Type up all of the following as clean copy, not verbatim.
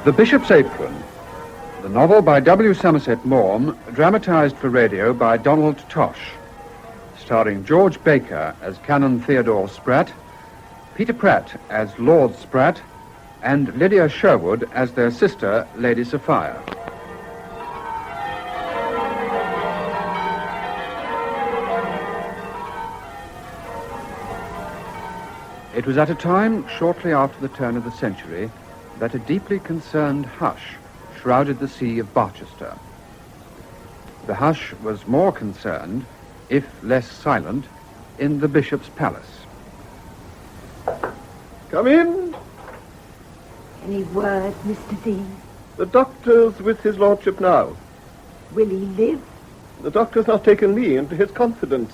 The Bishop's Apron, the novel by W. Somerset Maugham, dramatised for radio by Donald Tosh, starring George Baker as Canon Theodore Spratte, Peter Pratt as Lord Spratte, and Lydia Sherwood as their sister, Lady Sophia. It was at a time shortly after the turn of the century that a deeply concerned hush shrouded the sea of Barchester. The hush was more concerned, if less silent, in the Bishop's palace. Come in. Any word, Mr. Dean? The doctor's with his lordship now. Will he live? The doctor's not taken me into his confidence.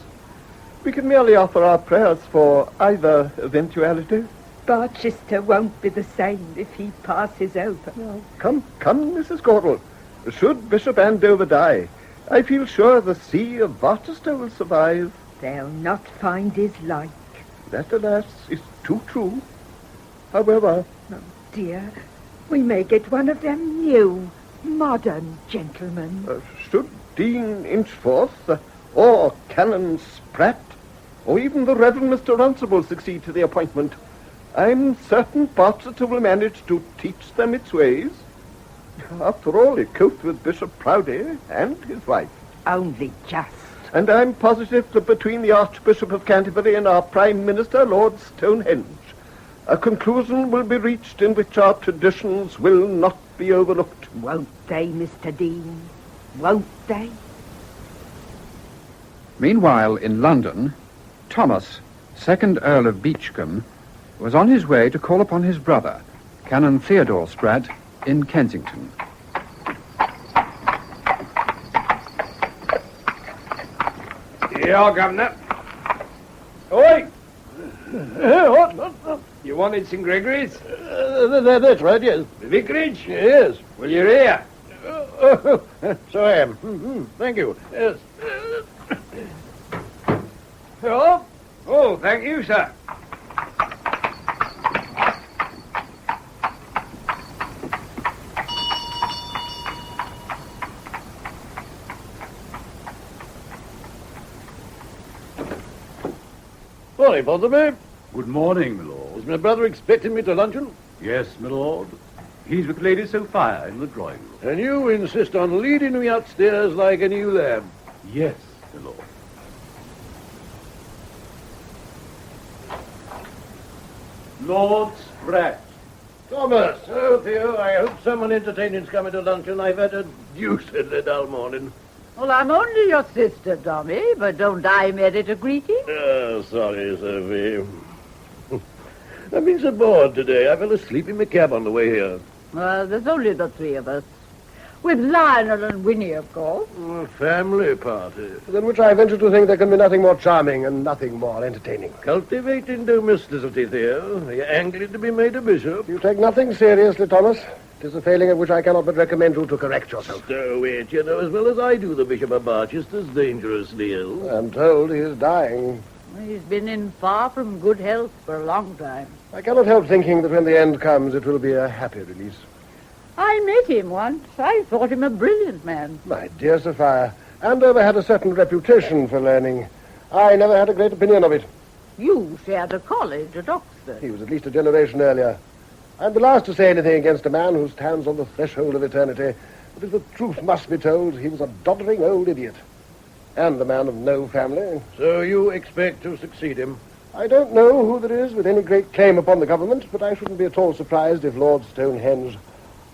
We can merely offer our prayers for either eventuality. Barchester won't be the same if he passes over. Now, come, Mrs. Caudle. Should Bishop Andover die, I feel sure the see of Barchester will survive. They'll not find his like. That, alas, is too true. However... Oh, dear, we may get one of them new, modern gentlemen. Should Dean Inchforth, or Canon Spratte, or even the Reverend Mr. Runcible succeed to the appointment, I'm certain Barchester will manage to teach them its ways. After all, it coped with Bishop Proudie and his wife. Only just. And I'm positive that between the Archbishop of Canterbury and our Prime Minister, Lord Stonehenge, a conclusion will be reached in which our traditions will not be overlooked. Won't they, Mr. Dean? Won't they? Meanwhile, in London, Thomas, 2nd Earl of Beachcombe, was on his way to call upon his brother, Canon Theodore Spratte, in Kensington. Yeah, Governor. Oi! What? You wanted St. Gregory's? That's right, yes. The vicarage? Yes. Well, you're here. So I am. Thank you. Yes. Oh? Oh, thank you, sir. Morning, Ponsonby. Good morning, my lord. Is my brother expecting me to luncheon? Yes, my lord. He's with Lady Sophia in the drawing room. And you insist on leading me upstairs like a new lamb. Yes, my lord. Lord Spratte. Thomas. Oh, Theo, I hope someone entertaining's coming to luncheon. I've had a deucedly dull morning. Well, I'm only your sister, Tommy, but don't I merit a greeting? Oh, sorry, Sophie. I've been so bored today. I fell asleep in my cab on the way here. Well, there's only the three of us. With Lionel and Winnie, of course. A family party. Than which I venture to think there can be nothing more charming and nothing more entertaining. Cultivating domesticity, Theo. Are you angry to be made a bishop? You take nothing seriously, Thomas. It is a failing of which I cannot but recommend you to correct yourself. Stow it. You know as well as I do the Bishop of Barchester's dangerously ill. I'm told he is dying. He's been in far from good health for a long time. I cannot help thinking that when the end comes, it will be a happy release. I met him once. I thought him a brilliant man. My dear Sophia, Andover had a certain reputation for learning. I never had a great opinion of it. You shared a college at Oxford. He was at least a generation earlier. I'm the last to say anything against a man who stands on the threshold of eternity, but if the truth must be told, he was a doddering old idiot. And a man of no family. So you expect to succeed him? I don't know who there is with any great claim upon the government, but I shouldn't be at all surprised if Lord Stonehenge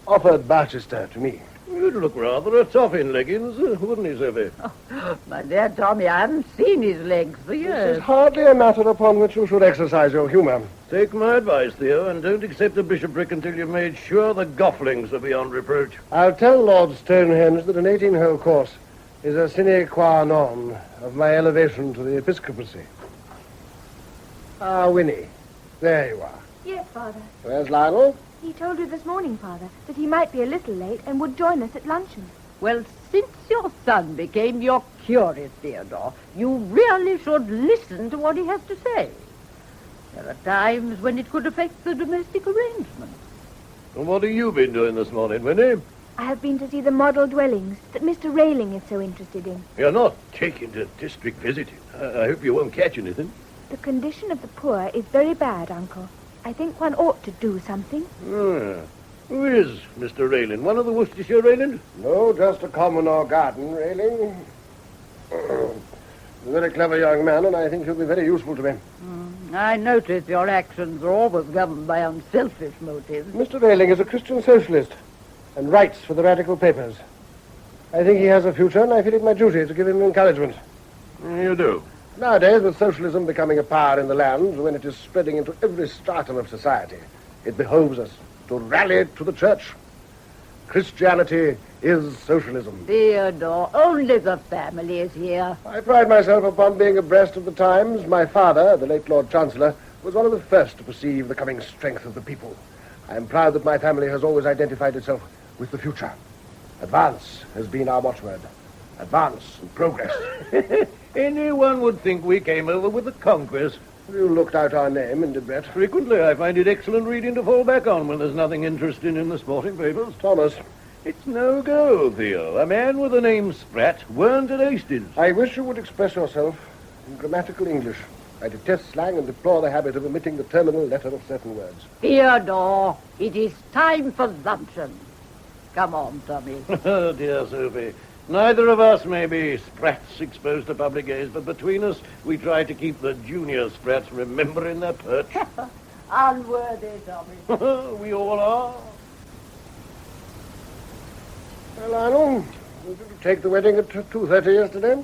offered Barchester to me. You'd look rather a tough in leggings, wouldn't he, Sophie? Oh, my dear Tommy, I haven't seen his legs for This years. is hardly a matter upon which you should exercise your humour. Take my advice, Theo, and don't accept the bishopric until you've made sure the Gofflings are beyond reproach. I'll tell Lord Stonehenge that an 18-hole course is a sine qua non of my elevation to the episcopacy. Ah, Winnie, there you are. Yes, Father. Where's Lionel? He told you this morning, Father, that he might be a little late and would join us at luncheon. Well, since your son became your curate, Theodore, you really should listen to what he has to say. There are times when it could affect the domestic arrangements. And what have you been doing this morning, Winnie? I have been to see the model dwellings that Mr. Railing is so interested in. You're not taking to district visiting. I hope you won't catch anything. The condition of the poor is very bad, Uncle. I think one ought to do something. Ah. Who is Mr. Railing? One of the Worcestershire Railing? No, just a common or garden railing. A very clever young man, and I think he'll be very useful to me. I notice your actions are always governed by unselfish motives. Mr. Railing is a Christian socialist and writes for the radical papers. I think he has a future, and I feel it my duty to give him encouragement. You do? Nowadays, with socialism becoming a power in the land, when it is spreading into every stratum of society, it behoves us to rally to the church. Christianity is socialism. Theodore, only the family is here. I pride myself upon being abreast of the times. My father, the late Lord Chancellor, was one of the first to perceive the coming strength of the people. I am proud that my family has always identified itself with the future. Advance has been our watchword. Advance and progress. Anyone would think we came over with the conquest. You looked out our name in Debrett. Frequently, I find it excellent reading to fall back on when there's nothing interesting in the sporting papers. Thomas, It's no go, Theo. A man with the name Spratte weren't at Hastings. I wish you would express yourself in grammatical English. I detest slang and deplore the habit of omitting the terminal letter of certain words. Theodore, it is time for luncheon. Come on, Tommy. Oh, dear Sophie. Neither of us may be Sprattes exposed to public gaze, but between us, we try to keep the junior Sprattes remembering their perch. Unworthy, Tommy. We all are. Well, Lionel, did you take the wedding at 2:30 yesterday?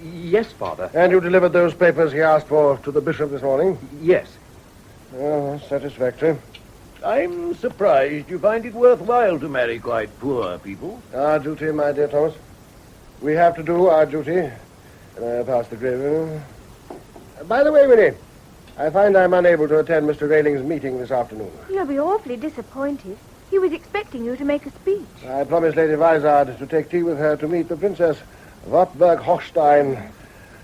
Yes, Father. And you delivered those papers he asked for to the bishop this morning? Yes. Oh, that's satisfactory. I'm surprised you find it worthwhile to marry quite poor people. Our duty, my dear Thomas. We have to do our duty. Pass the gravy. By the way, Winnie, I find I'm unable to attend Mr. Railing's meeting this afternoon. You'll be awfully disappointed. He was expecting you to make a speech. I promised Lady Vizard to take tea with her to meet the Princess Wartburg Hochstein.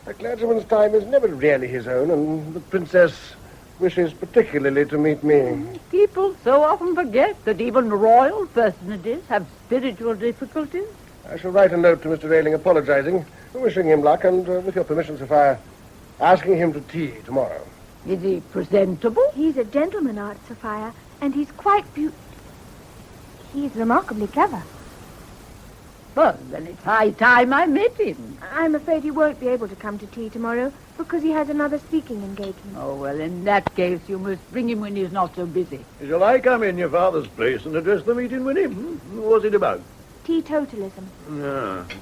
A clergyman's time is never really his own, and the Princess wishes particularly to meet me. People so often forget that even royal personages have spiritual difficulties. I shall write a note to Mr. Railing apologizing, wishing him luck, and, with your permission, Sophia, asking him to tea tomorrow. Is he presentable? He's a gentleman, Aunt Sophia, and he's quite He's remarkably clever. Well, then it's high time I met him. I'm afraid he won't be able to come to tea tomorrow because he has another speaking engagement. Oh, well, in that case, you must bring him when he's not so busy. Shall I come in your father's place and address the meeting with him? What's it about? Teetotalism.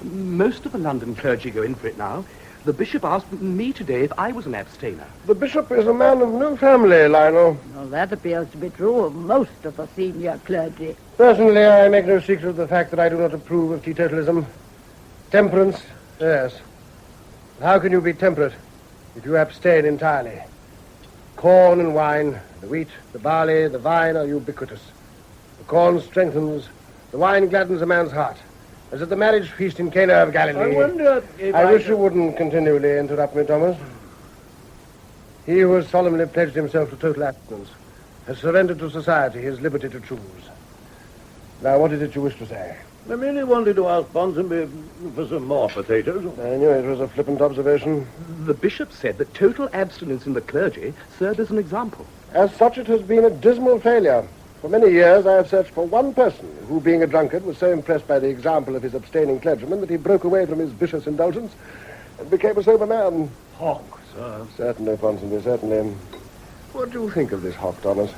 Most of the London clergy go in for it now. The bishop asked me today if I was an abstainer. The bishop is a man of no family, Lionel. Well, that appears to be true of most of the senior clergy. Personally, I make no secret of the fact that I do not approve of teetotalism. Temperance, yes. How can you be temperate if you abstain entirely? Corn and wine, the wheat, the barley, the vine are ubiquitous. The corn strengthens, the wine gladdens a man's heart. As at the marriage feast in Cana of Galilee. I wonder if I wish you wouldn't continually interrupt me, Thomas. He who has solemnly pledged himself to total abstinence has surrendered to society his liberty to choose. Now, what is it you wish to say? I merely wanted to ask Ponsonby for some more potatoes. I knew it was a flippant observation. The bishop said that total abstinence in the clergy served as an example. As such, it has been a dismal failure. For many years, I have searched for one person who, being a drunkard, was so impressed by the example of his abstaining clergyman that he broke away from his vicious indulgence and became a sober man. Hock, sir. Certainly, Ponsonby, certainly. What do you think of this hock, Thomas?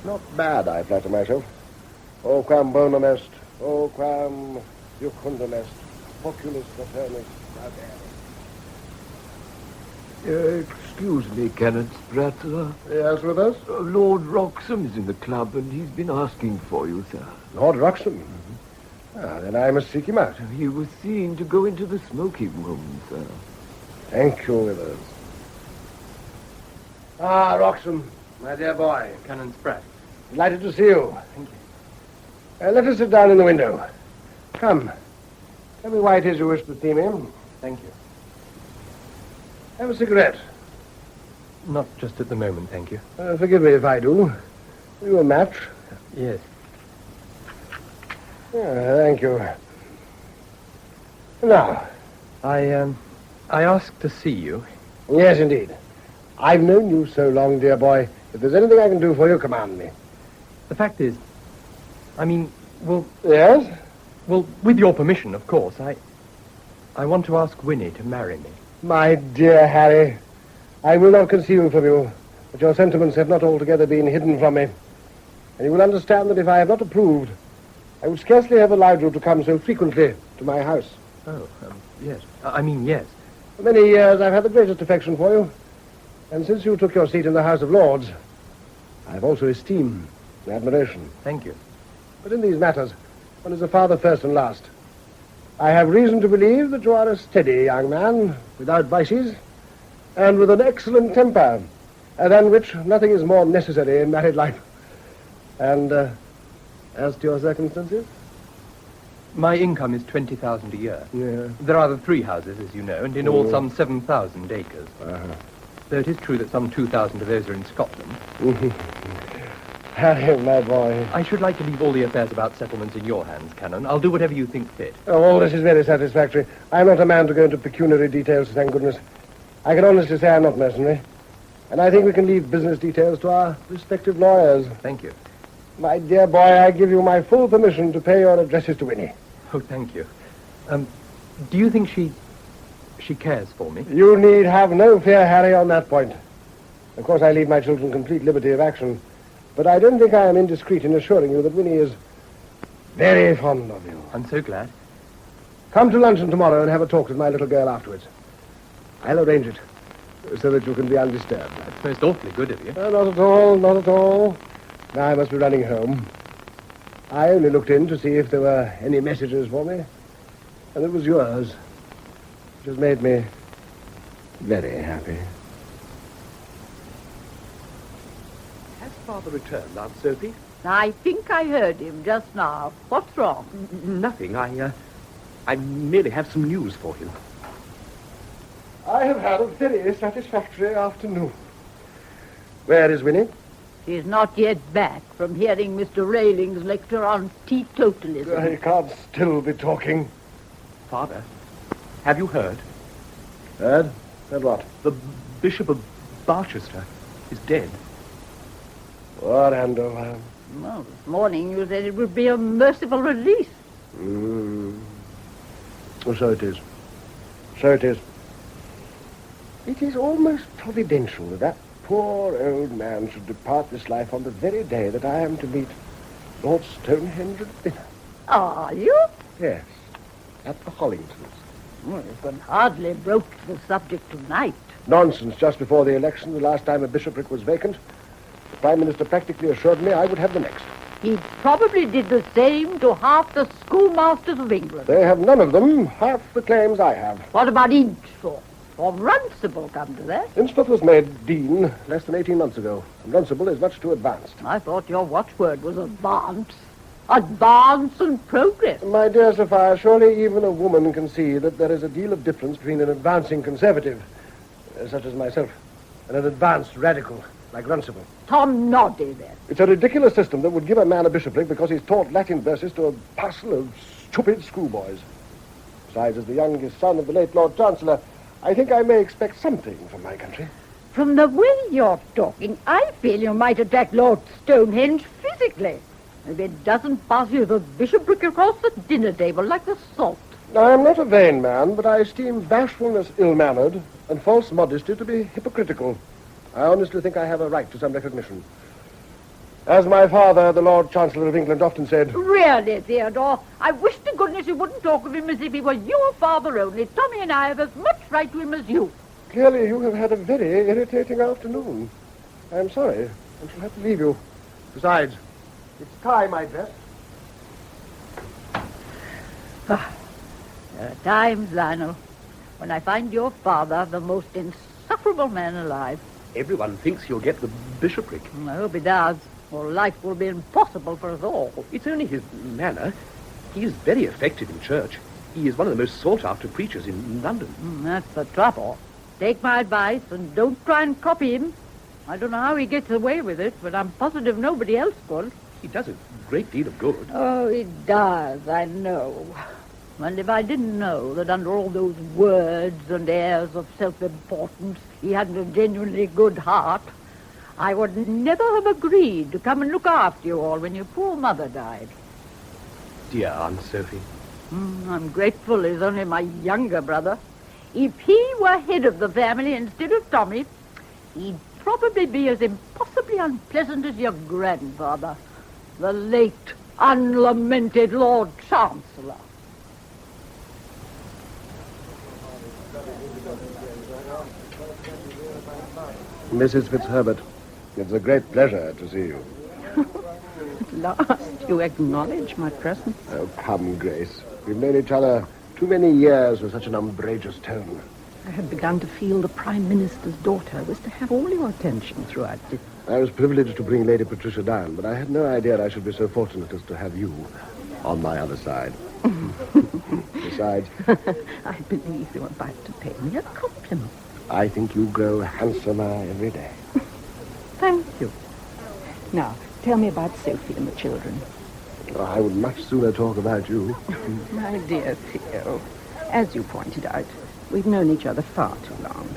Not bad, I flatter myself. O quam bonum est, o quam jucundum est, poculus fraternis radere. Excuse me, Canon Spratte, sir. Yes, with us? Lord Wroxham is in the club, and he's been asking for you, sir. Lord Wroxham? Ah, then I must seek him out. He was seen to go into the smoking room, sir. Thank you, Withers. Ah, Wroxham, my dear boy. Canon Spratte. Delighted to see you. Thank you. Let us sit down in the window. Come. Tell me why it is you wish to see me. Thank you. Have a cigarette. Not just at the moment, thank you. Forgive me if I do. You a match? Yes. Thank you. Now. I asked to see you. Yes, indeed. I've known you so long, dear boy. If there's anything I can do for you, command me. The fact is, well... Yes? Well, with your permission, of course, I want to ask Winnie to marry me. My dear Harry, I will not conceal from you that your sentiments have not altogether been hidden from me. And you will understand that if I have not approved, I would scarcely have allowed you to come so frequently to my house. Oh, yes. Yes. For many years I've had the greatest affection for you. And since you took your seat in the House of Lords, I've also esteem and admiration. Thank you. But in these matters, one is a father first and last. I have reason to believe that you are a steady young man, without vices, and with an excellent temper, than which nothing is more necessary in married life. And as to your circumstances? My income is 20,000 a year. Yeah. There are the 3 houses, as you know, and in all some 7,000 acres. Though it is true that some 2,000 of those are in Scotland. Harry, my boy. I should like to leave all the affairs about settlements in your hands, Canon. I'll do whatever you think fit. Oh, all this is very satisfactory. I'm not a man to go into pecuniary details, thank goodness. I can honestly say I'm not mercenary. And I think we can leave business details to our respective lawyers. Thank you. My dear boy, I give you my full permission to pay your addresses to Winnie. Oh, thank you. Do you think she cares for me? You need have no fear, Harry, on that point. Of course, I leave my children complete liberty of action. But I don't think I am indiscreet in assuring you that Winnie is very fond of you. I'm so glad. Come to luncheon tomorrow and have a talk with my little girl afterwards. I'll arrange it so that you can be undisturbed. That's most awfully good of you. Not at all, not at all. Now I must be running home. I only looked in to see if there were any messages for me. And it was yours, which has made me very happy. Has Father returned, Aunt Sophie? I think I heard him just now. What's wrong? Nothing. I merely have some news for you. I have had a very satisfactory afternoon. Where is Winnie? She's not yet back from hearing Mr. Railing's lecture on teetotalism. I can't still be talking. Father, have you heard? Heard? Heard what? The Bishop of Barchester is dead. What, Andover? Well, this morning you said it would be a merciful release. So it is. So it is. It is almost providential that that poor old man should depart this life on the very day that I am to meet Lord Stonehenge at dinner. Are you? Yes, at the Hollingtons. Well, you can hardly broach the subject tonight. Nonsense. Just before the election, the last time a bishopric was vacant, the Prime Minister practically assured me I would have the next. He probably did the same to half the schoolmasters of England. They have none of them half the claims I have. What about Inchthorpe? Or Runcible, come to that? Inchthorpe was made dean less than 18 months ago, and Runcible is much too advanced. I thought your watchword was advance. Advance and progress. My dear Sophia, surely even a woman can see that there is a deal of difference between an advancing conservative, such as myself, and an advanced radical, like Runcible. Tom Noddy, then. It's a ridiculous system that would give a man a bishopric because he's taught Latin verses to a parcel of stupid schoolboys. Besides, as the youngest son of the late Lord Chancellor, I think I may expect something from my country. From the way you're talking, I feel you might attack Lord Stonehenge physically. If it doesn't pass you the bishopric across the dinner table like the salt. I am not a vain man, but I esteem bashfulness ill-mannered and false modesty to be hypocritical. I honestly think I have a right to some recognition. As my father, the Lord Chancellor of England, often said... Really, Theodore, I wish to goodness you wouldn't talk of him as if he were your father only. Tommy and I have as much right to him as you. Clearly, you have had a very irritating afternoon. I am sorry. I shall have to leave you. Besides, it's time I dress. There are times, Lionel, when I find your father the most insufferable man alive. Everyone thinks he'll get the bishopric. I hope he does, or life will be impossible for us all. It's only his manner. He is very effective in church. He is one of the most sought-after preachers in London. That's the trouble. Take my advice and don't try and copy him. I don't know how he gets away with it, but I'm positive nobody else could. He does a great deal of good. Oh, he does, I know. And if I didn't know that under all those words and airs of self-importance he hadn't a genuinely good heart, I would never have agreed to come and look after you all when your poor mother died. Dear Aunt Sophie. I'm grateful he's only my younger brother. If he were head of the family instead of Tommy, he'd probably be as impossibly unpleasant as your grandfather, the late, unlamented Lord Chancellor. Mrs. Fitzherbert, it's a great pleasure to see you. At last you acknowledge my presence. Oh, come, Grace. We've known each other too many years with such an umbrageous tone. I had begun to feel the Prime Minister's daughter was to have all your attention throughout it. I was privileged to bring Lady Patricia down, but I had no idea I should be so fortunate as to have you on my other side. Besides, I believe you're about to pay me a compliment. I think you grow handsomer every day. Thank you. Now, tell me about Sophie and the children. Oh, I would much sooner talk about you. My dear Theo, as you pointed out, we've known each other far too long.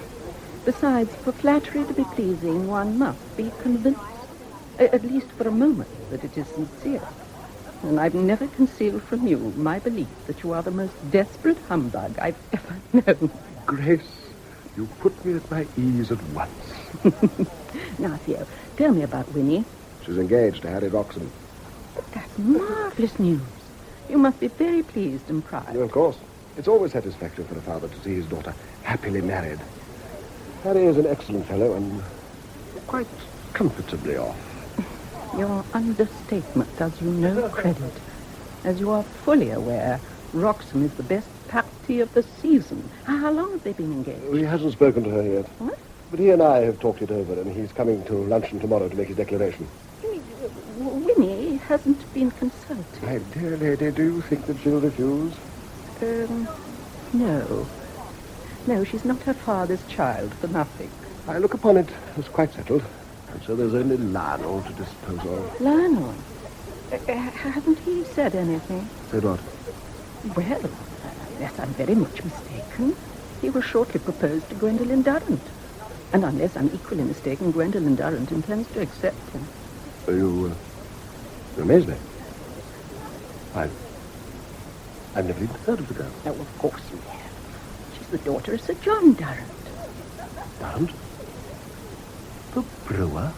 Besides, for flattery to be pleasing, one must be convinced, at least for a moment, that it is sincere. And I've never concealed from you my belief that you are the most desperate humbug I've ever known. Grace, you put me at my ease at once. Now, Theo, tell me about Winnie. She's engaged to Harry Roxham. But that's marvelous news. You must be very pleased and proud. Of course. It's always satisfactory for a father to see his daughter happily married. Harry is an excellent fellow and quite comfortably off. Your understatement does you no credit. As you are fully aware, Roxham is the best parti of the season. How long have they been engaged? He hasn't spoken to her yet. What? But he and I have talked it over, and he's coming to luncheon tomorrow to make his declaration. Winnie hasn't been consulted. My dear lady, do you think that she'll refuse? No. No, she's not her father's child for nothing. I look upon it as quite settled, and so there's only Lionel to dispose of. Lionel? Hasn't he said anything? Said what? Well, unless I'm very much mistaken, he will shortly propose to Gwendolen Durrant. And unless I'm equally mistaken, Gwendolen Durrant intends to accept him. You amaze me. I've never even heard of the girl. Oh, of course you have. She's the daughter of Sir John Durrant. Durrant? The brewer?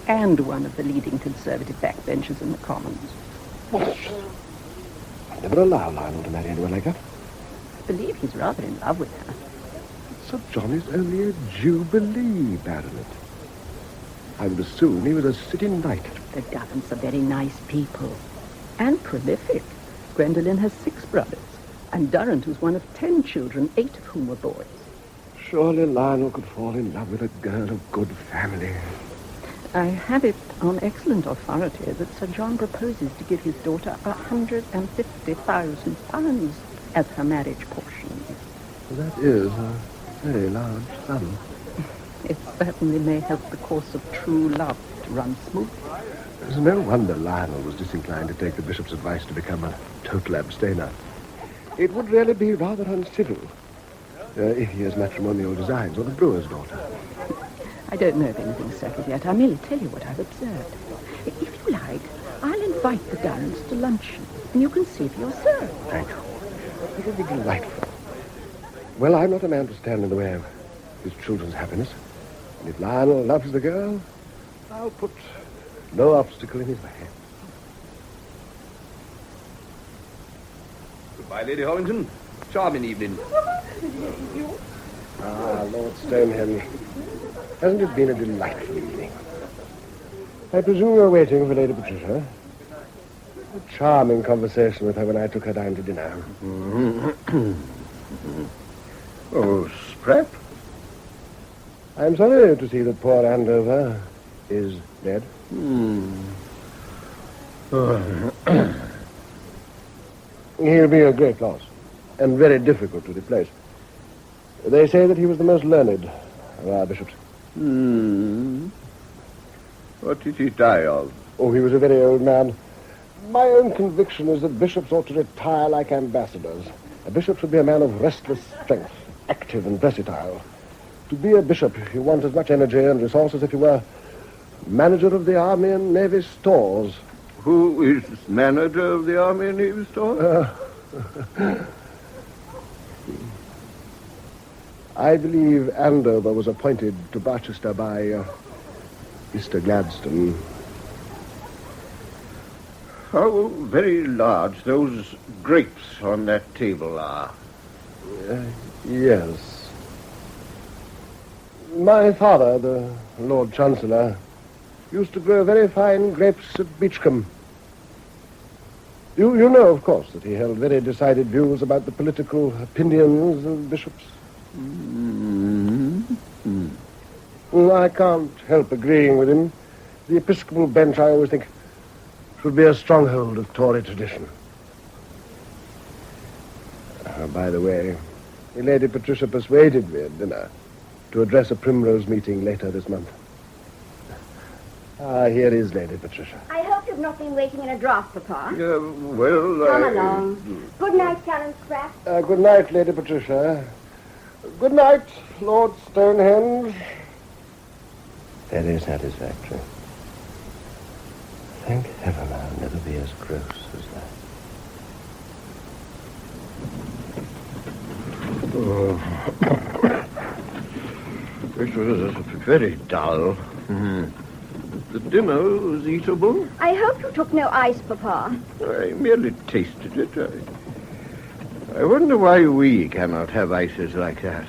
And one of the leading Conservative backbenchers in the Commons. What? I'd never allow Lionel to marry anyone like that. I believe he's rather in love with her. Sir John is only a Jubilee baronet. I would assume he was a sitting knight. The Durrants are very nice people. And prolific. Gwendolen has 6 brothers. And Durrant was one of 10 children, 8 of whom were boys. Surely Lionel could fall in love with a girl of good family. I have it on excellent authority that Sir John proposes to give his daughter £150,000 as her marriage portion. That is a very large sum. It certainly may help the course of true love to run smoothly. It's no wonder Lionel was disinclined to take the bishop's advice to become a total abstainer. It would really be rather uncivil if he has matrimonial designs on the brewer's daughter. I don't know if anything's settled yet. I merely tell you what I've observed. If you like, I'll invite the Durrants to luncheon, and you can see for yourself. Thank you. It would be delightful. Well, I'm not a man to stand in the way of his children's happiness. And if Lionel loves the girl, I'll put no obstacle in his way. Goodbye, Lady Hollington. Charming evening. Ah, Lord Stonehenge. Hasn't it been a delightful evening? I presume you're waiting for Lady Patricia. A charming conversation with her when I took her down to dinner. Oh, Spratte? I'm sorry to see that poor Andover is dead. He'll be a great loss, and very difficult to replace. They say that he was the most learned of our bishops. What did he die of? Oh, he was a very old man. My own conviction is that bishops ought to retire like ambassadors. A bishop should be a man of restless strength, active and versatile. To be a bishop, you want as much energy and resource as if you were manager of the Army and Navy stores. Who is manager of the Army and Navy stores? I believe Andover was appointed to Barchester by Mr. Gladstone. How very large those grapes on that table are. Yes. My father, the Lord Chancellor, used to grow very fine grapes at Beachcombe. You know, of course, that he held very decided views about the political opinions of bishops. I can't help agreeing with him. The Episcopal bench, I always think, should be a stronghold of Tory tradition. By the way, Lady Patricia persuaded me at dinner to address a Primrose meeting later this month. Here is Lady Patricia. I hope you've not been waiting in a draft, Papa. Come along. Good night, Canon Spratte. Good night, Lady Patricia. Good night, Lord Stonehenge. Very satisfactory. Thank heaven I'll never be as gross as that. It was very dull. The dinner was eatable. I hope you took no ice, Papa. I merely tasted it. I wonder why we cannot have ices like that.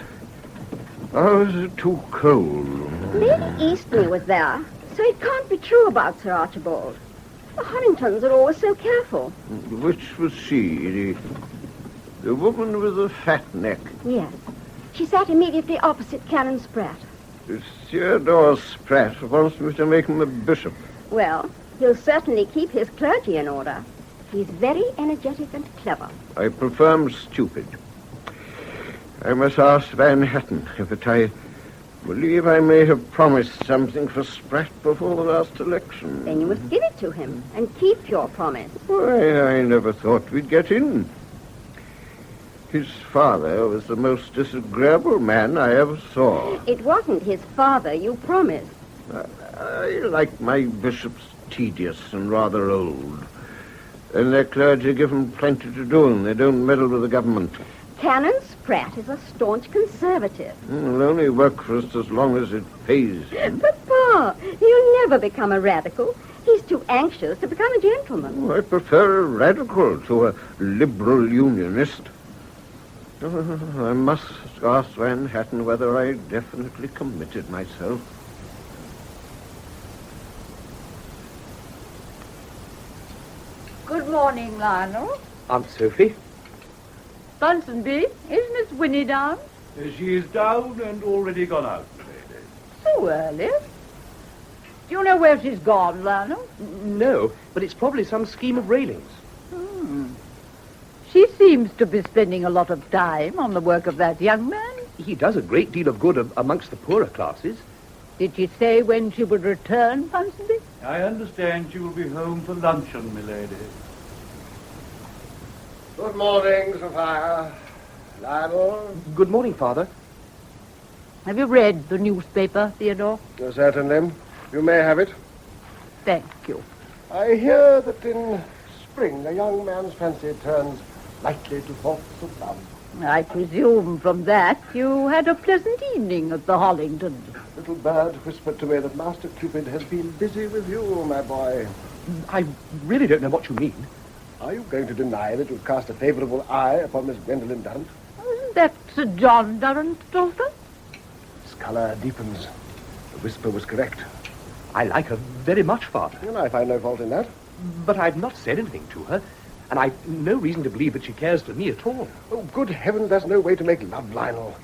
Ours are too cold. Lady Eastney was there, so it can't be true about Sir Archibald. The Horringtons are always so careful. Which was she? The woman with the fat neck? Yes. She sat immediately opposite Canon Spratte. Theodore Spratte wants me to make him a bishop. Well, he'll certainly keep his clergy in order. He's very energetic and clever. I prefer him stupid. I must ask Van Hatton, but I believe I may have promised something for Spratte before the last election. Then you must give it to him and keep your promise. Why, I never thought we'd get in. His father was the most disagreeable man I ever saw. It wasn't his father you promised. I like my bishops tedious and rather old. And their clergy give them plenty to do, and they don't meddle with the government. Canon Spratte is a staunch conservative. He'll only work for us as long as it pays him. Papa, he'll never become a radical. He's too anxious to become a gentleman. I prefer a radical to a liberal unionist. I must ask Van Hatton whether I definitely committed myself. Good morning, Lionel. Aunt Sophie? Ponsonby, is Miss Winnie down? She is down and already gone out, lady. So early. Do you know where she's gone, Lionel? No, but it's probably some scheme of railings. She seems to be spending a lot of time on the work of that young man. He does a great deal of good amongst the poorer classes. Did she say when she would return, Ponsonby? I understand she will be home for luncheon, milady. Good morning, Sophia. Lionel. Good morning, Father. Have you read the newspaper, Theodore? Certainly. You may have it. Thank you. I hear that in spring a young man's fancy turns lightly to thoughts of love. I presume from that you had a pleasant evening at the Hollingtons. Little bird whispered to me that Master Cupid has been busy with you, my boy. I really don't know what you mean. Are you going to deny that you've cast a favourable eye upon Miss Gwendolen Durrant? Isn't that Sir John Durrant's daughter? His colour deepens. The whisper was correct. I like her very much, Father. And I find no fault in that. But I've not said anything to her, and I've no reason to believe that she cares for me at all. Oh, good heavens, there's no way to make love, Lionel.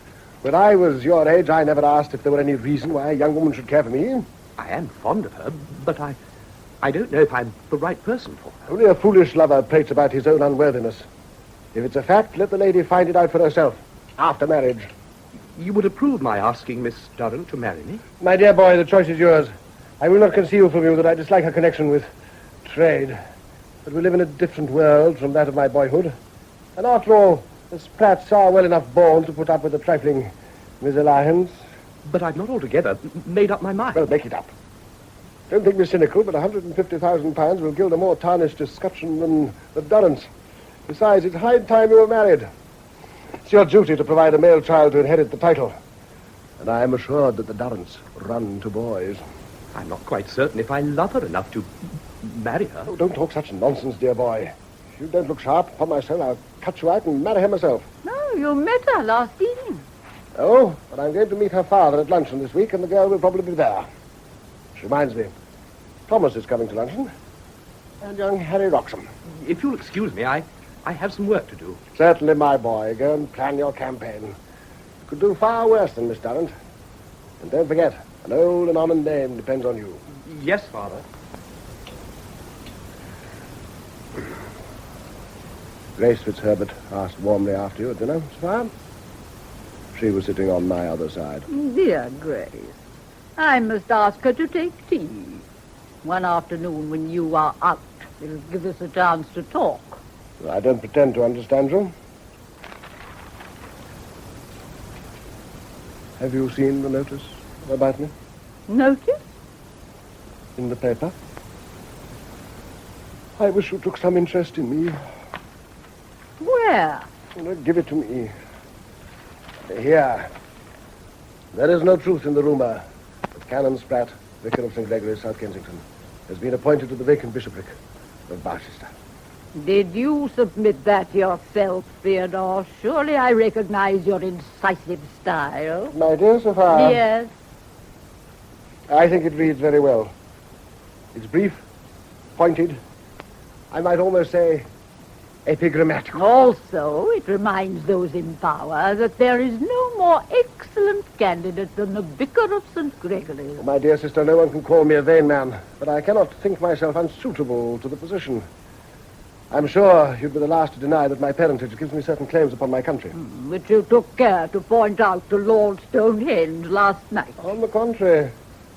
When I was your age, I never asked if there were any reason why a young woman should care for me. I am fond of her, but I don't know if I'm the right person for her. Only a foolish lover prates about his own unworthiness. If it's a fact, let the lady find it out for herself, after marriage. You would approve my asking Miss Durrant to marry me? My dear boy, the choice is yours. I will not conceal from you that I dislike a connection with trade. But we live in a different world from that of my boyhood. And after all, the Spratts are well enough born to put up with a trifling misalliance. But I've not altogether made up my mind. Well, make it up. Don't think me cynical, but £150,000 will gild a more tarnished escutcheon than the Durrants. Besides, it's high time you were married. It's your duty to provide a male child to inherit the title. And I am assured that the Durrants run to boys. I'm not quite certain if I love her enough to marry her. Oh, don't talk such nonsense, dear boy. If you don't look sharp, upon my soul, I'll cut you out and marry her myself. No, you met her last evening. Oh, but I'm going to meet her father at luncheon this week, and the girl will probably be there. Which reminds me, Thomas is coming to luncheon, and young Harry Roxham. If you'll excuse me, I have some work to do. Certainly, my boy. Go and plan your campaign. You could do far worse than Miss Durrant. And don't forget, an old and honoured name depends on you. Yes, Father. Grace Fitzherbert asked warmly after you at dinner, Sophia. She was sitting on my other side. Dear Grace, I must ask her to take tea. One afternoon when you are out, it'll give us a chance to talk. I don't pretend to understand you. Have you seen the notice about me? Notice? In the paper? I wish you took some interest in me. Where? Give it to me. Here. There is no truth in the rumour that Canon Spratte, Vicar of St. Gregory's, South Kensington, has been appointed to the vacant bishopric of Barchester. Did you submit that yourself, Theodore? Surely I recognize your incisive style. My dear Sophia. Yes. I think it reads very well. It's brief, pointed, I might almost say epigrammatical. Also, it reminds those in power that there is no more excellent candidate than the Vicar of St. Gregory's. Oh, my dear sister, no one can call me a vain man, but I cannot think myself unsuitable to the position. I'm sure you'd be the last to deny that my parentage gives me certain claims upon my country. Which you took care to point out to Lord Stonehenge last night. On the contrary,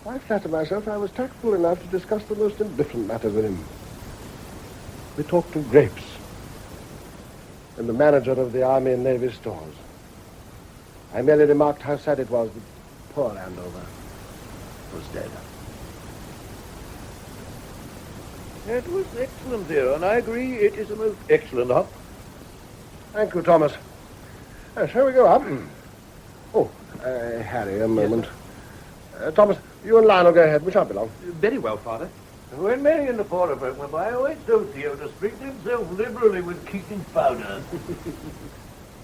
I flatter myself I was tactful enough to discuss the most indifferent matters with him. We talked of grapes, and the manager of the Army and Navy stores. I merely remarked how sad it was that poor Andover was dead. It was excellent, dear, and I agree it is a most excellent hop. Thank you, Thomas. Shall we go up? Oh, Harry, a moment. Thomas, you and Lionel go ahead. We shan't be long. Very well, Father. When Mary and the porter folk went by, I always told Theo to sprinkle himself liberally with Keating's powder.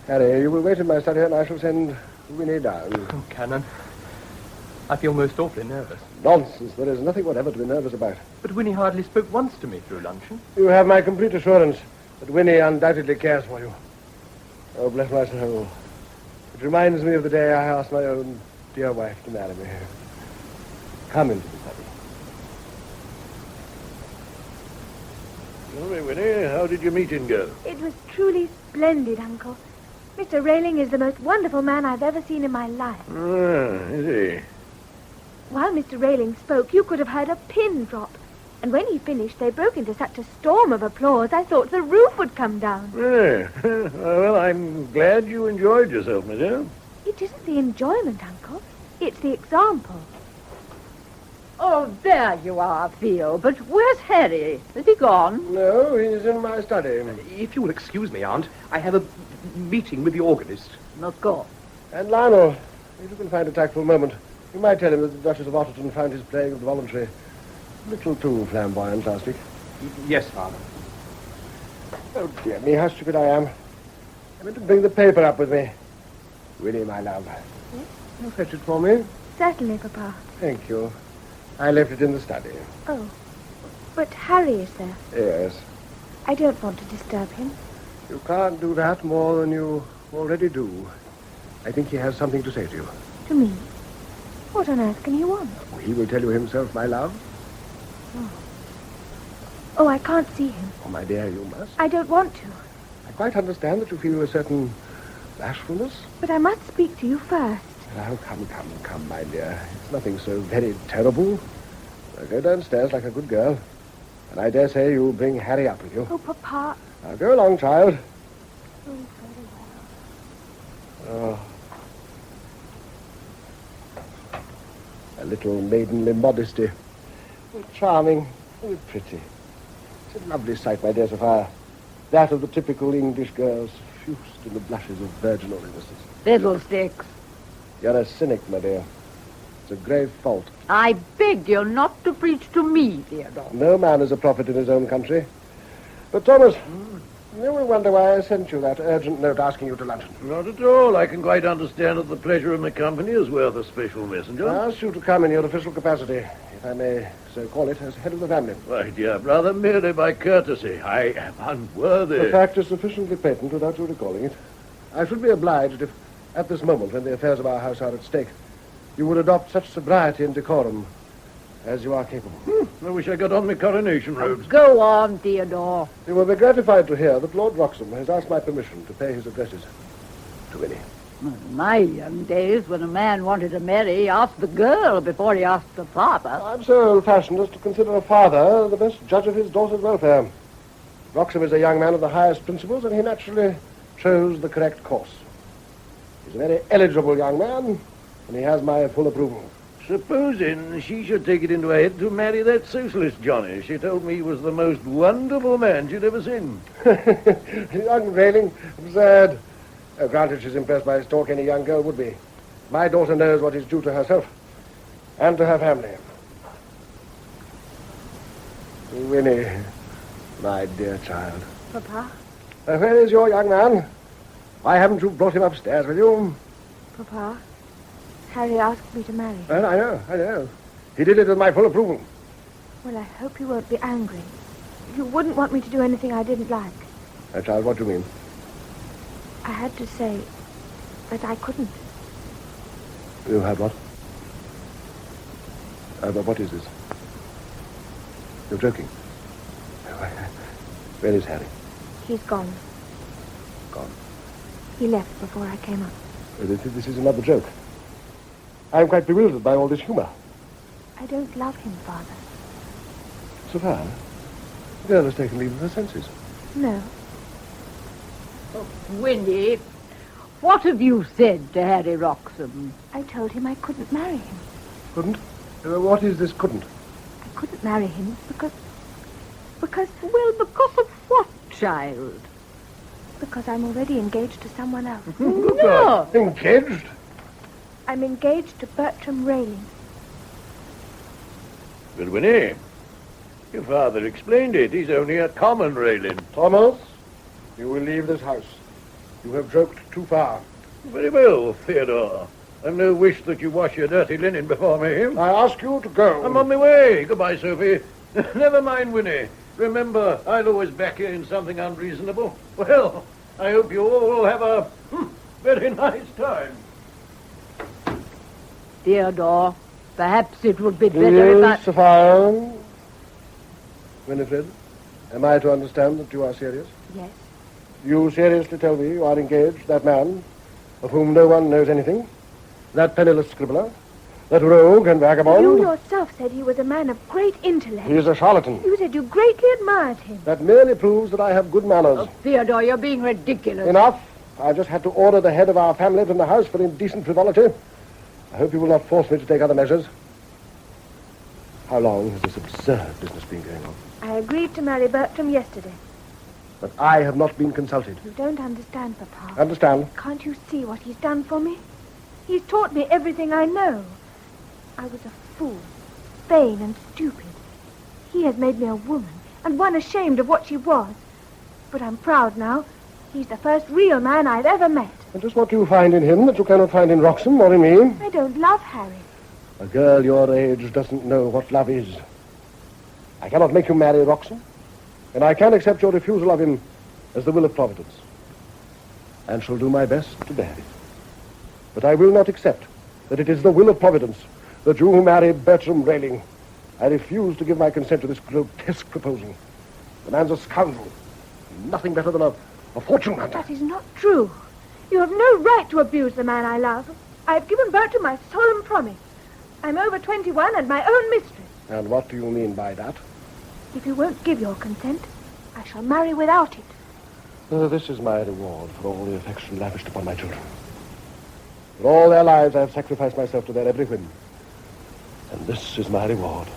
Harry, you will wait in my study and I shall send Winnie down. Oh, Canon. I feel most awfully nervous. Nonsense. There is nothing whatever to be nervous about. But Winnie hardly spoke once to me through luncheon. You have my complete assurance that Winnie undoubtedly cares for you. Oh, bless my soul. It reminds me of the day I asked my own dear wife to marry me. Come into the study. Tell me, Winnie, how did your meeting go? It was truly splendid, Uncle. Mr. Railing is the most wonderful man I've ever seen in my life. Ah, is he? While Mr. Railing spoke, you could have heard a pin drop. And when he finished, they broke into such a storm of applause, I thought the roof would come down. Ah, well, I'm glad you enjoyed yourself, my dear. It isn't the enjoyment, Uncle. It's the example. Oh, there you are, Theo. But where's Harry? Is he gone? No, he's in my study. If you will excuse me, Aunt, I have a meeting with the organist. Of course. And Lionel, if you can find a tactful moment, you might tell him that the Duchess of Otterton found his playing of the voluntary a little too flamboyant last week. Yes, Father. Oh, dear me, how stupid I am. I meant to bring the paper up with me. Winnie, my love. Yes? You fetch it for me? Certainly, Papa. Thank you. I left it in the study. Oh. But Harry is there. Yes. I don't want to disturb him. You can't do that more than you already do. I think he has something to say to you. To me? What on earth can he want? He will tell you himself, my love. Oh, I can't see him. Oh, my dear, you must. I don't want to. I quite understand that you feel a certain bashfulness. But I must speak to you first. Oh, come, my dear. It's nothing so very terrible. Now go downstairs like a good girl, and I dare say you'll bring Harry up with you. Oh, Papa. Now go along, child. Oh, very well. Oh. A little maidenly modesty. Oh, charming, very pretty. It's a lovely sight, my dear Sophia. That of the typical English girl, suffused in the blushes of virginal innocence. Fiddlesticks. You're a cynic, my dear. It's a grave fault. I beg you not to preach to me, Theodore. No man is a prophet in his own country. But, Thomas, you will wonder why I sent you that urgent note asking you to luncheon. Not at all. I can quite understand that the pleasure of my company is worth a special messenger. I asked you to come in your official capacity, if I may so call it, as head of the family. My dear brother, merely by courtesy. I am unworthy. The fact is sufficiently patent without you recalling it. I should be obliged if, at this moment, when the affairs of our house are at stake, you would adopt such sobriety and decorum as you are capable. I wish I got on my coronation robes. Go on, Theodore. You will be gratified to hear that Lord Wroxham has asked my permission to pay his addresses to Winnie. In my young days, when a man wanted to marry, he asked the girl before he asked the father. I'm so old-fashioned as to consider a father the best judge of his daughter's welfare. Wroxham is a young man of the highest principles, and he naturally chose the correct course. He's a very eligible young man, and he has my full approval. Supposing she should take it into her head to marry that socialist Johnny. She told me he was the most wonderful man she'd ever seen. Young Railing, absurd. Oh, granted she's impressed by his talk, any young girl would be. My daughter knows what is due to herself and to her family. Winnie, my dear child. Papa? Where is your young man? Why haven't you brought him upstairs with you? Papa, Harry asked me to marry him. Well, I know. He did it with my full approval. Well, I hope you won't be angry. You wouldn't want me to do anything I didn't like. Child, what do you mean? I had to say that I couldn't. You had what? But what is this? You're joking. Where is Harry? He's gone. Gone? He left before I came up. This is another joke. I'm quite bewildered by all this humor. I don't love him, Father. Sophia, the girl has taken leave of her senses. No. Oh, Winnie, what have you said to Harry Wroxham? I told him I couldn't marry him. Couldn't? What is this couldn't? I couldn't marry him because... Well, because of what, child? Because I'm already engaged to someone else. No! Engaged? I'm engaged to Bertram Railing. But Winnie, your father explained it. He's only a common Railing. Thomas, you will leave this house. You have joked too far. Very well, Theodore. I've no wish that you wash your dirty linen before me. I ask you to go. I'm on my way. Goodbye, Sophie. Never mind, Winnie. Remember, I'll always back you in something unreasonable. Well, I hope you all have a very nice time. Theodore, perhaps it would be better if I... Sophia. Winifred, am I to understand that you are serious? Yes. You seriously tell me you are engaged, that man, of whom no one knows anything, that penniless scribbler, that rogue and vagabond? You yourself said he was a man of great intellect. He is a charlatan. You said you greatly admired him. That merely proves that I have good manners. Oh, Theodore, you're being ridiculous. Enough. I just had to order the head of our family from the house for indecent frivolity. I hope you will not force me to take other measures. How long has this absurd business been going on? I agreed to marry Bertram yesterday. But I have not been consulted. You don't understand, Papa. Understand? Can't you see what he's done for me? He's taught me everything I know. I was a fool, vain and stupid. He has made me a woman, and one ashamed of what she was. But I'm proud now. He's the first real man I've ever met. And just what do you find in him that you cannot find in Wroxham or in me? I don't love Harry. A girl your age doesn't know what love is. I cannot make you marry Wroxham, and I can accept your refusal of him as the will of Providence, and shall do my best to bear it. But I will not accept that it is the will of Providence that you marry Bertram Railing. I refuse to give my consent to this grotesque proposal. The man's a scoundrel, nothing better than a fortune hunter. That is not true. You have no right to abuse the man I love. I have given Bertram my solemn promise. I'm over 21 and my own mistress. And what do you mean by that? If you won't give your consent, I shall marry without it. This is my reward for all the affection lavished upon my children. For all their lives, I have sacrificed myself to their every whim. And this is my reward.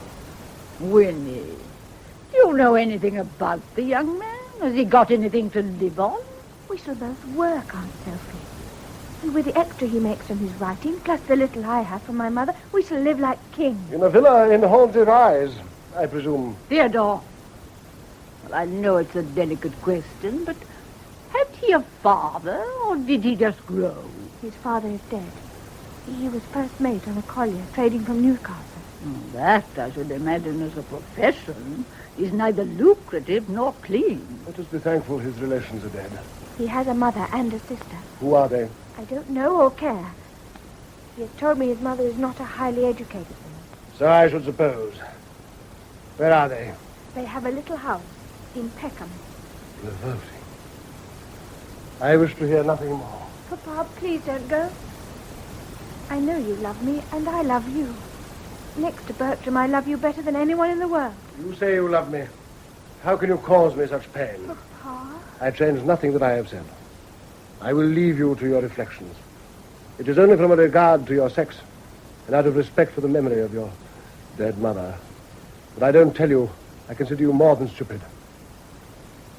Winnie, do you know anything about the young man? Has he got anything to live on? We shall both work, Aunt Sophie. And with the extra he makes from his writing, plus the little I have from my mother, we shall live like kings. In a villa in Haunted Rise, I presume. Theodore. Well, I know it's a delicate question, but had he a father, or did he just grow? His father is dead. He was first mate on a collier trading from Newcastle. That, I should imagine, as a profession, is neither lucrative nor clean. Let us be thankful his relations are dead. He has a mother and a sister. Who are they? I don't know or care. He has told me his mother is not a highly educated woman. So I should suppose. Where are they? They have a little house in Peckham. Revolting. I wish to hear nothing more. Papa, please don't go. I know you love me, and I love you. Next to Bertram, I love you better than anyone in the world. You say you love me. How can you cause me such pain? Papa? I change nothing that I have said. I will leave you to your reflections. It is only from a regard to your sex, and out of respect for the memory of your dead mother, that I don't tell you I consider you more than stupid.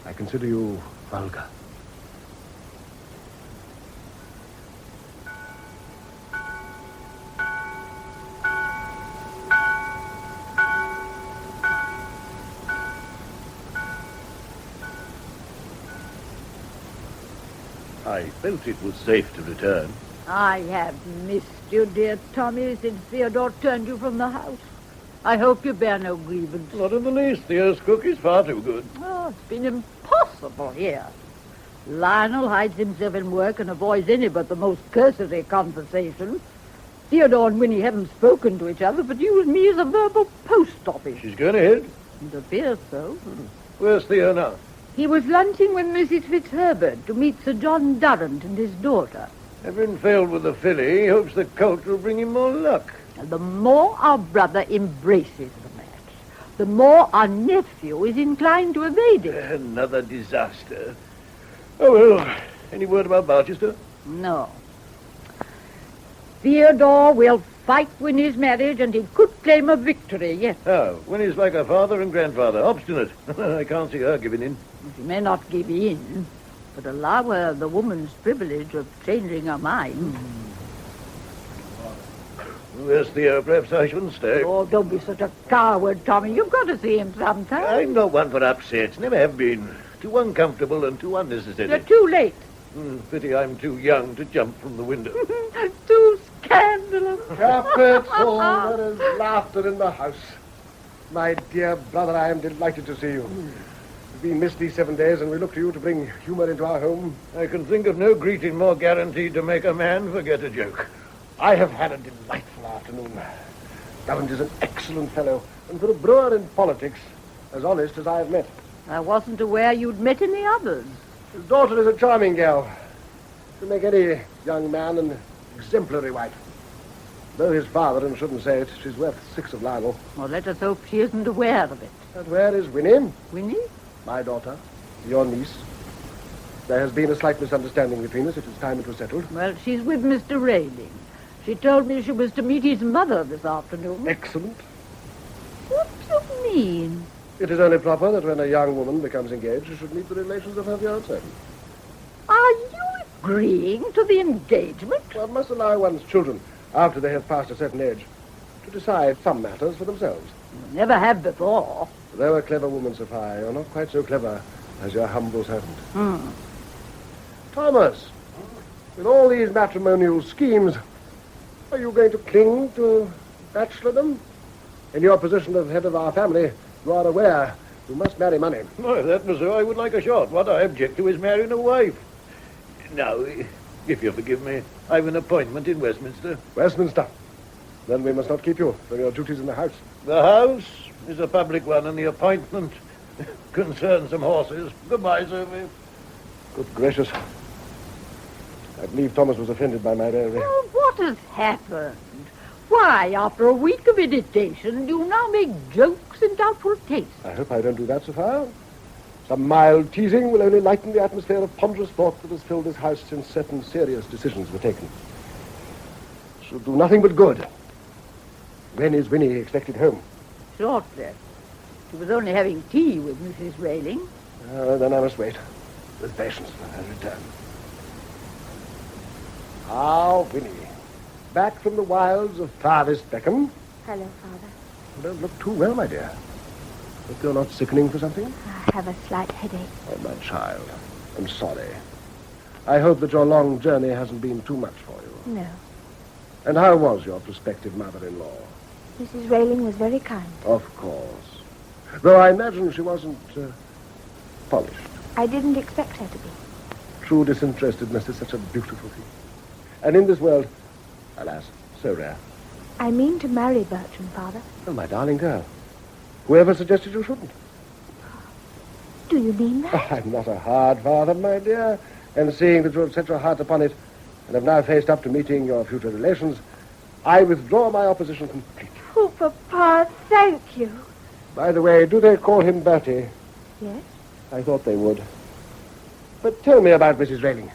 I consider you vulgar. I felt it was safe to return. I have missed you, dear Tommy, since Theodore turned you from the house. I hope you bear no grievance. Not in the least. Theo's cook is far too good. Oh, it's been impossible here. Lionel hides himself in work and avoids any but the most cursory conversation. Theodore and Winnie haven't spoken to each other, but use me as a verbal post office. She's going ahead. It appears so. Where's Theo now? He was lunching with Mrs. Fitzherbert to meet Sir John Durrant and his daughter. Having failed with the filly, he hopes the colt will bring him more luck. And the more our brother embraces the match, the more our nephew is inclined to evade it. Another disaster. Oh, well, any word about Barchester? No. Theodore will fight Winnie's marriage, and he could claim a victory, yes. Oh, Winnie's like her father and grandfather, obstinate. I can't see her giving in. She may not give in, but allow her the woman's privilege of changing her mind. Where's Theo? Perhaps I shouldn't stay. Oh, don't be such a coward, Tommy. You've got to see him sometime. I'm not one for upsets. Never have been. Too uncomfortable and too unnecessary. You're too late. Pity I'm too young to jump from the window. Too scandalous. Capital. There is laughter in the house. My dear brother, I am delighted to see you. We've been missed these 7 days, and we look to you to bring humour into our home. I can think of no greeting more guaranteed to make a man forget a joke. I have had a delightful afternoon. Durrant is an excellent fellow, and for a brewer in politics, as honest as I have met. I wasn't aware you'd met any others. His daughter is a charming girl. She'll make any young man an exemplary wife. Though his father, and shouldn't say it, she's worth 6 of Lionel. Well, let us hope she isn't aware of it. And where is Winnie? Winnie? My daughter, your niece. There has been a slight misunderstanding between us. It is time it was settled. Well, she's with Mr. Rayling. She told me she was to meet his mother this afternoon. Excellent. What do you mean? It is only proper that when a young woman becomes engaged, she should meet the relations of her fiancé. Are you agreeing to the engagement? One must allow one's children, after they have passed a certain age, to decide some matters for themselves. You never have before. Though a clever woman, Sophia, you're not quite so clever as your humble servant. Thomas, with all these matrimonial schemes, are you going to cling to bachelordom? In your position of head of our family, you are aware you must marry money. No, if that was so, I would like a shot. What I object to is marrying a wife. Now, if you forgive me, I've an appointment in Westminster. Westminster? Then we must not keep you from your duties in the house. The house is a public one, and the appointment concerns some horses. Goodbye, Sophie. Good gracious. I believe Thomas was offended by my raillery. Well, what has happened? Why, after a week of meditation, do you now make jokes in doubtful taste? I hope I don't do that so far. Some mild teasing will only lighten the atmosphere of ponderous thought that has filled this house since certain serious decisions were taken. It shall do nothing but good. When is Winnie expected home? Shortly. She was only having tea with Mrs. Railing. Then I must wait with patience for her return. Ah, Winnie. Back from the wilds of farthest Beckham. Hello, Father. You don't look too well, my dear. Hope you're not sickening for something? I have a slight headache. Oh, my child. I'm sorry. I hope that your long journey hasn't been too much for you. No. And how was your prospective mother-in-law? Mrs. Railing was very kind. Of course. Though I imagine she wasn't polished. I didn't expect her to be. True disinterestedness is such a beautiful thing. And in this world, alas, so rare. I mean to marry Bertram, Father. Oh, my darling girl. Whoever suggested you shouldn't? Do you mean that? I'm not a hard father, my dear. And seeing that you have set your heart upon it and have now faced up to meeting your future relations, I withdraw my opposition completely. Oh, Papa, thank you. By the way, do they call him Bertie? Yes? I thought they would. But tell me about Mrs. Railing.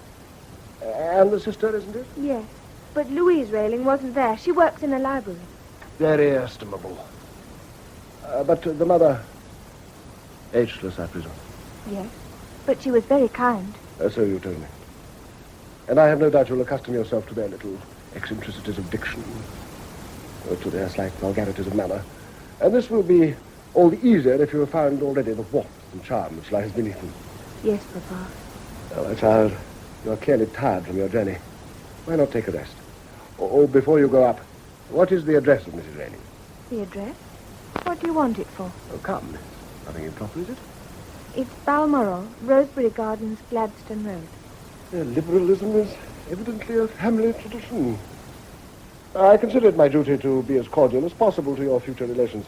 And the sister, isn't it? Yes. But Louise Railing wasn't there. She works in a library. Very estimable. But the mother, ageless, I presume. Yes. But she was very kind. So you told me. And I have no doubt you'll accustom yourself to their little eccentricities of diction, or to their slight vulgarities of manner. And this will be all the easier if you have found already the warmth and charm which lies beneath them. Yes, Papa. Oh, my child, you're clearly tired from your journey. Why not take a rest? Oh, before you go up, what is the address of Mrs. Railing? The address? What do you want it for? Oh, come. Nothing improper, is it? It's Balmoral, Rosebery Gardens, Gladstone Road. Liberalism is evidently a family tradition. I consider it my duty to be as cordial as possible to your future relations.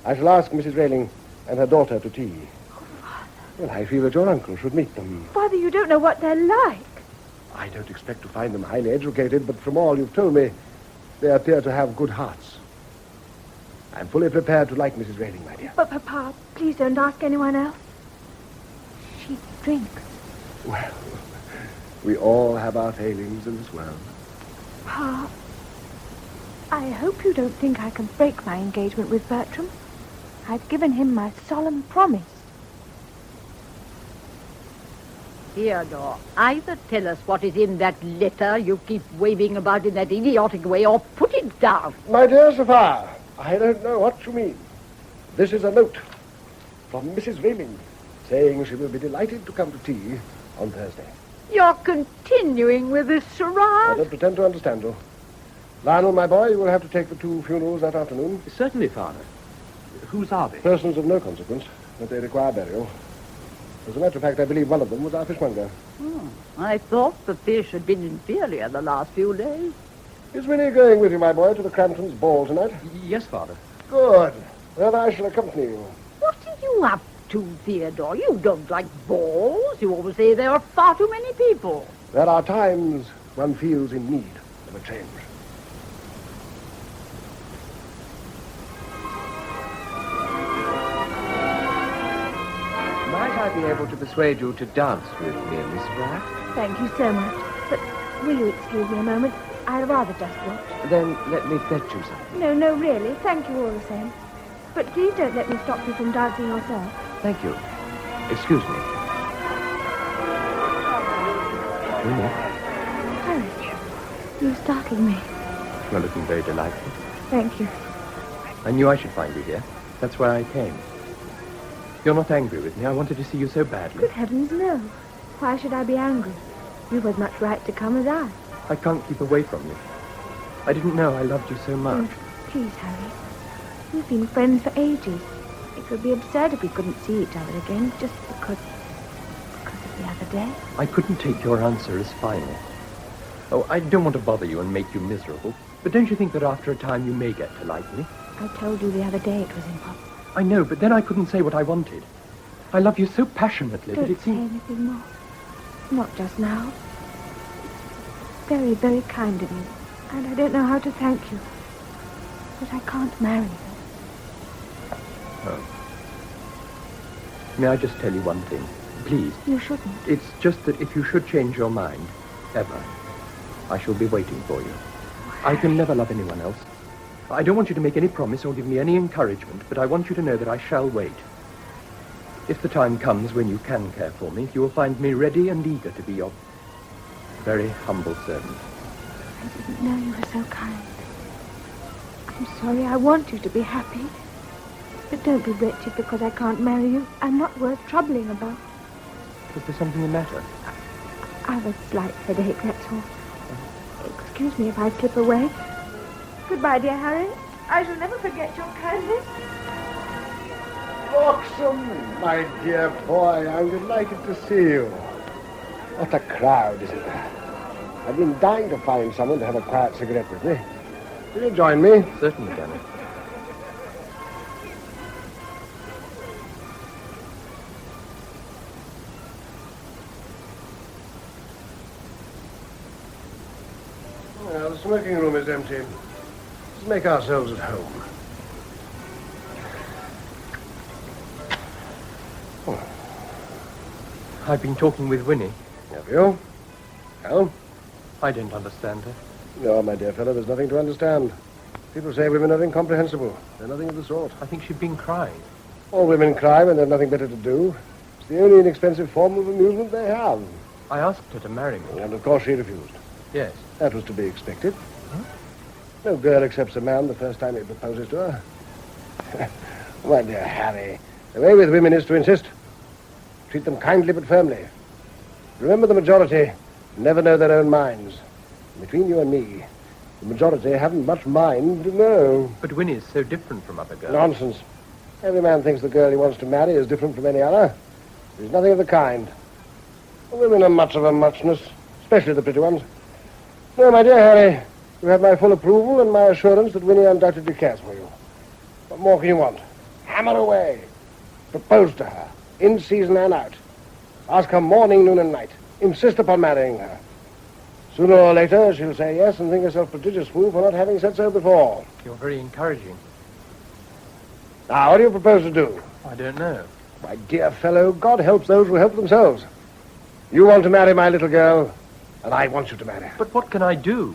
I shall ask Mrs. Railing and her daughter to tea. Oh, Father. Well, I feel that your uncle should meet them. Father, you don't know what they're like. I don't expect to find them highly educated, but from all you've told me, they appear to have good hearts. I'm fully prepared to like Mrs. Railing, my dear. But, Papa, please don't ask anyone else. She drinks. Well, we all have our failings in this world. Pa, I hope you don't think I can break my engagement with Bertram. I've given him my solemn promise. Theodore, either tell us what is in that letter you keep waving about in that idiotic way, or put it down. My dear Sophia, I don't know what you mean. This is a note from Mrs. Railing saying she will be delighted to come to tea on Thursday. You're continuing with this charade. I don't pretend to understand you. Lionel, my boy, you will have to take the 2 funerals that afternoon. Certainly, Father. Whose are they? Persons of no consequence, but they require burial. As a matter of fact, I believe one of them was our fishmonger. I thought the fish had been inferior the last few days. Is Winnie going with you, my boy, to the Cramptons' ball tonight? Yes, Father. Good. Then I shall accompany you. What are you up to, Theodore? You don't like balls. You always say there are far too many people. There are times one feels in need of a change. Might I be able to persuade you to dance with me, Miss Spratte? Thank you so much. But will you excuse me a moment? I'd rather just watch. Then let me fetch you something. No, really. Thank you all the same. But please don't let me stop you from dancing yourself. Thank you. Excuse me. Winnie, Harry, you startled me. You're looking very delightful. Thank you. I knew I should find you here. That's why I came. You're not angry with me. I wanted to see you so badly. Good heavens, no. Why should I be angry? You've as much right to come as I. I can't keep away from you. I didn't know I loved you so much. Please, Harry. We've been friends for ages. It would be absurd if we couldn't see each other again just because of the other day. I couldn't take your answer as final. Oh, I don't want to bother you and make you miserable, but don't you think that after a time you may get to like me? I told you the other day it was impossible. I know, but then I couldn't say what I wanted. I love you so passionately that it Don't say seems... anything more. Not just now. It's very, very kind of you. And I don't know how to thank you. But I can't marry her. Oh. May I just tell you one thing? Please. You shouldn't. It's just that if you should change your mind, ever, I shall be waiting for you. I can never love anyone else. I don't want you to make any promise or give me any encouragement, but I want you to know that I shall wait. If the time comes when you can care for me, you will find me ready and eager to be your very humble servant. I didn't know you were so kind. I'm sorry. I want you to be happy. But don't be wretched because I can't marry you. I'm not worth troubling about. Is there something the matter? I have a slight headache, that's all. Excuse me if I slip away. Goodbye, dear Harry. I shall never forget your kindness. Roxham, my dear boy, I'm delighted to see you. What a crowd, isn't there? I've been dying to find someone to have a quiet cigarette with me. Will you join me? Certainly, Danny. Well, the smoking room is empty. Let's make ourselves at home. I've been talking with Winnie. Have you? Well? I don't understand her. No, my dear fellow, there's nothing to understand. People say women are incomprehensible. They're nothing of the sort. I think she'd been crying. All women cry when they've nothing better to do. It's the only inexpensive form of amusement they have. I asked her to marry me. And of course she refused. Yes. That was to be expected. Huh? No girl accepts a man the first time he proposes to her. My dear Harry, the way with women is to insist. Treat them kindly but firmly. Remember, the majority never know their own minds. Between you and me, the majority haven't much mind to know. But Winnie's so different from other girls. Nonsense. Every man thinks the girl he wants to marry is different from any other. There's nothing of the kind. The women are much of a muchness, especially the pretty ones. No, my dear Harry, you have my full approval and my assurance that Winnie undoubtedly cares for you. What more can you want? Hammer away. Propose to her, in season and out. Ask her morning, noon, and night. Insist upon marrying her. Sooner or later, she'll say yes and think herself a prodigious fool for not having said so before. You're very encouraging. Now, what do you propose to do? I don't know. My dear fellow, God helps those who help themselves. You want to marry my little girl, and I want you to marry her. But what can I do?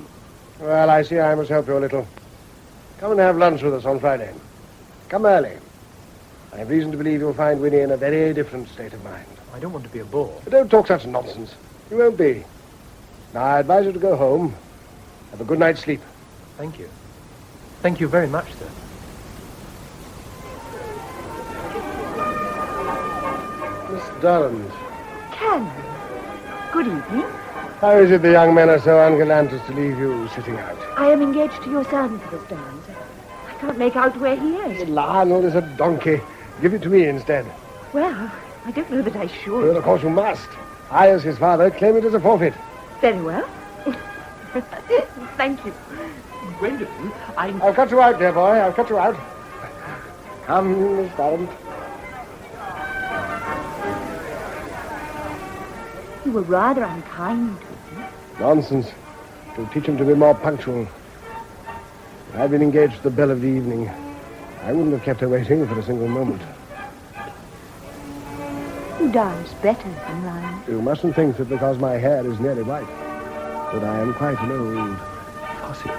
Well, I see I must help you a little. Come and have lunch with us on Friday. Come early. I have reason to believe you'll find Winnie in a very different state of mind. I don't want to be a bore. But don't talk such nonsense. You won't be. Now, I advise you to go home. Have a good night's sleep. Thank you. Thank you very much, sir. Miss Durrant. Canon. Good evening. How is it the young men are so ungallant as to leave you sitting out? I am engaged to your servant, Miss Durrant. I can't make out where he is. Lionel is a donkey. Give it to me instead. Well, I don't know that I should. Well, of course you must. I, as his father, claim it as a forfeit. Very well. Thank you. Gwendolen, I'll cut you out, dear boy. I'll cut you out. Come, Miss Durrant. You were rather unkind to him. Nonsense. To teach him to be more punctual. If I'd been engaged to the belle of the evening, I wouldn't have kept her waiting for a single moment. You dance better than Ryan. You mustn't think that because my hair is nearly white, that I am quite an old. Possibly.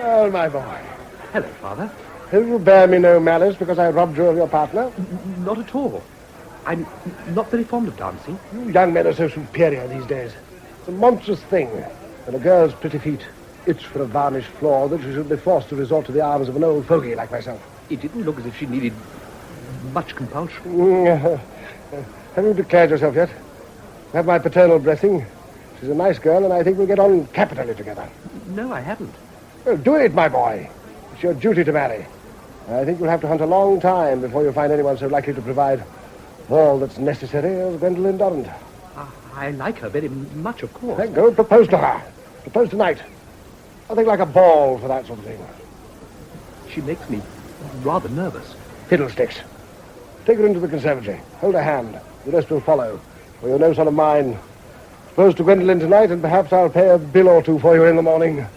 Oh, my boy. Hello, Father. Will you bear me no malice because I robbed you of your partner? Not at all. I'm not very fond of dancing. You young men are so superior these days. It's a monstrous thing when a girl's pretty feet itch for a varnished floor that she should be forced to resort to the arms of an old fogey like myself. It didn't look as if she needed much compulsion. Have you declared yourself yet? Have my paternal blessing. She's a nice girl, and I think we'll get on capitally together. No, I haven't. Well, do it, my boy. It's your duty to marry. I think you'll have to hunt a long time before you find anyone so likely to provide all that's necessary as Gwendolen Durrant. I like her very much, of course. Then go and propose to her. Propose tonight. Nothing like a ball for that sort of thing. She makes me rather nervous. Fiddlesticks. Take her into the conservatory. Hold her hand. The rest will follow. For you're no son of mine. Propose to Gwendolen tonight, and perhaps I'll pay a bill or two for you in the morning.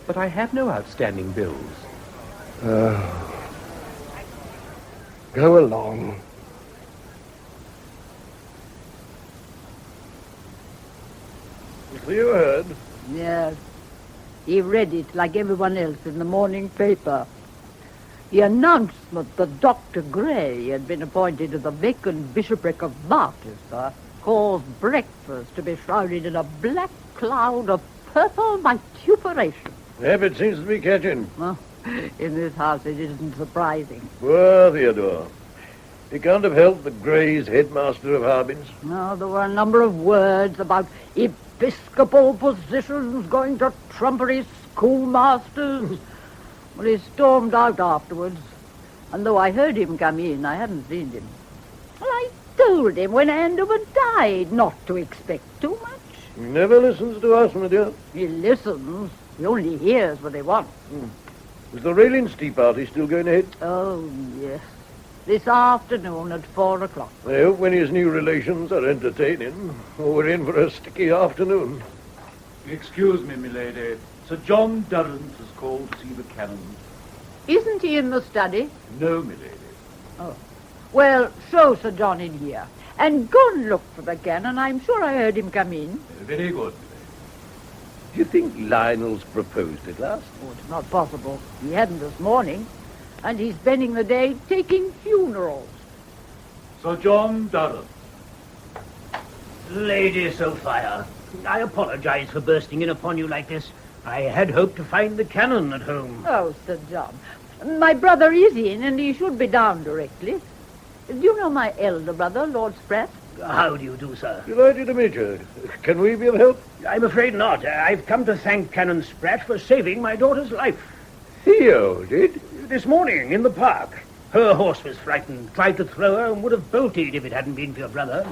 But I have no outstanding bills. Go along. You heard? Yes. He read it like everyone else in the morning paper. The announcement that Dr. Gray had been appointed to the vacant bishopric of Barchester caused breakfast to be shrouded in a black cloud of purple vituperation. The habit seems to be catching. Well, in this house it isn't surprising. Poor Theodore. He can't have helped that Gray's headmaster of Harbins. No, there were a number of words about episcopal positions going to trumpery schoolmasters. Well, he stormed out afterwards, and though I heard him come in, I hadn't seen him. Well, I told him when Andover died not to expect too much. He never listens to us, my dear. He listens. He only hears what he wants. Is the Railings Tea Party still going ahead? Oh, yes. This afternoon at 4 o'clock. I hope when his new relations are entertaining, or we're in for a sticky afternoon. Excuse me, milady. Sir John Durrant has called to see the canon. Isn't he in the study? No, milady. Oh. Well, show Sir John in here. And go and look for the canon. I'm sure I heard him come in. Very good, milady. Do you think Lionel's proposed at last? Oh, it's not possible. He hadn't this morning. And he's spending the day taking funerals. Sir John Durrant. Lady Sophia, I apologize for bursting in upon you like this. I had hoped to find the canon at home. Oh, Sir John. My brother is in, and he should be down directly. Do you know my elder brother, Lord Spratte? How do you do, sir? Delighted to meet you. Can we be of help? I'm afraid not. I've come to thank Canon Spratte for saving my daughter's life. Theo did? This morning, in the park. Her horse was frightened, tried to throw her, and would have bolted if it hadn't been for your brother.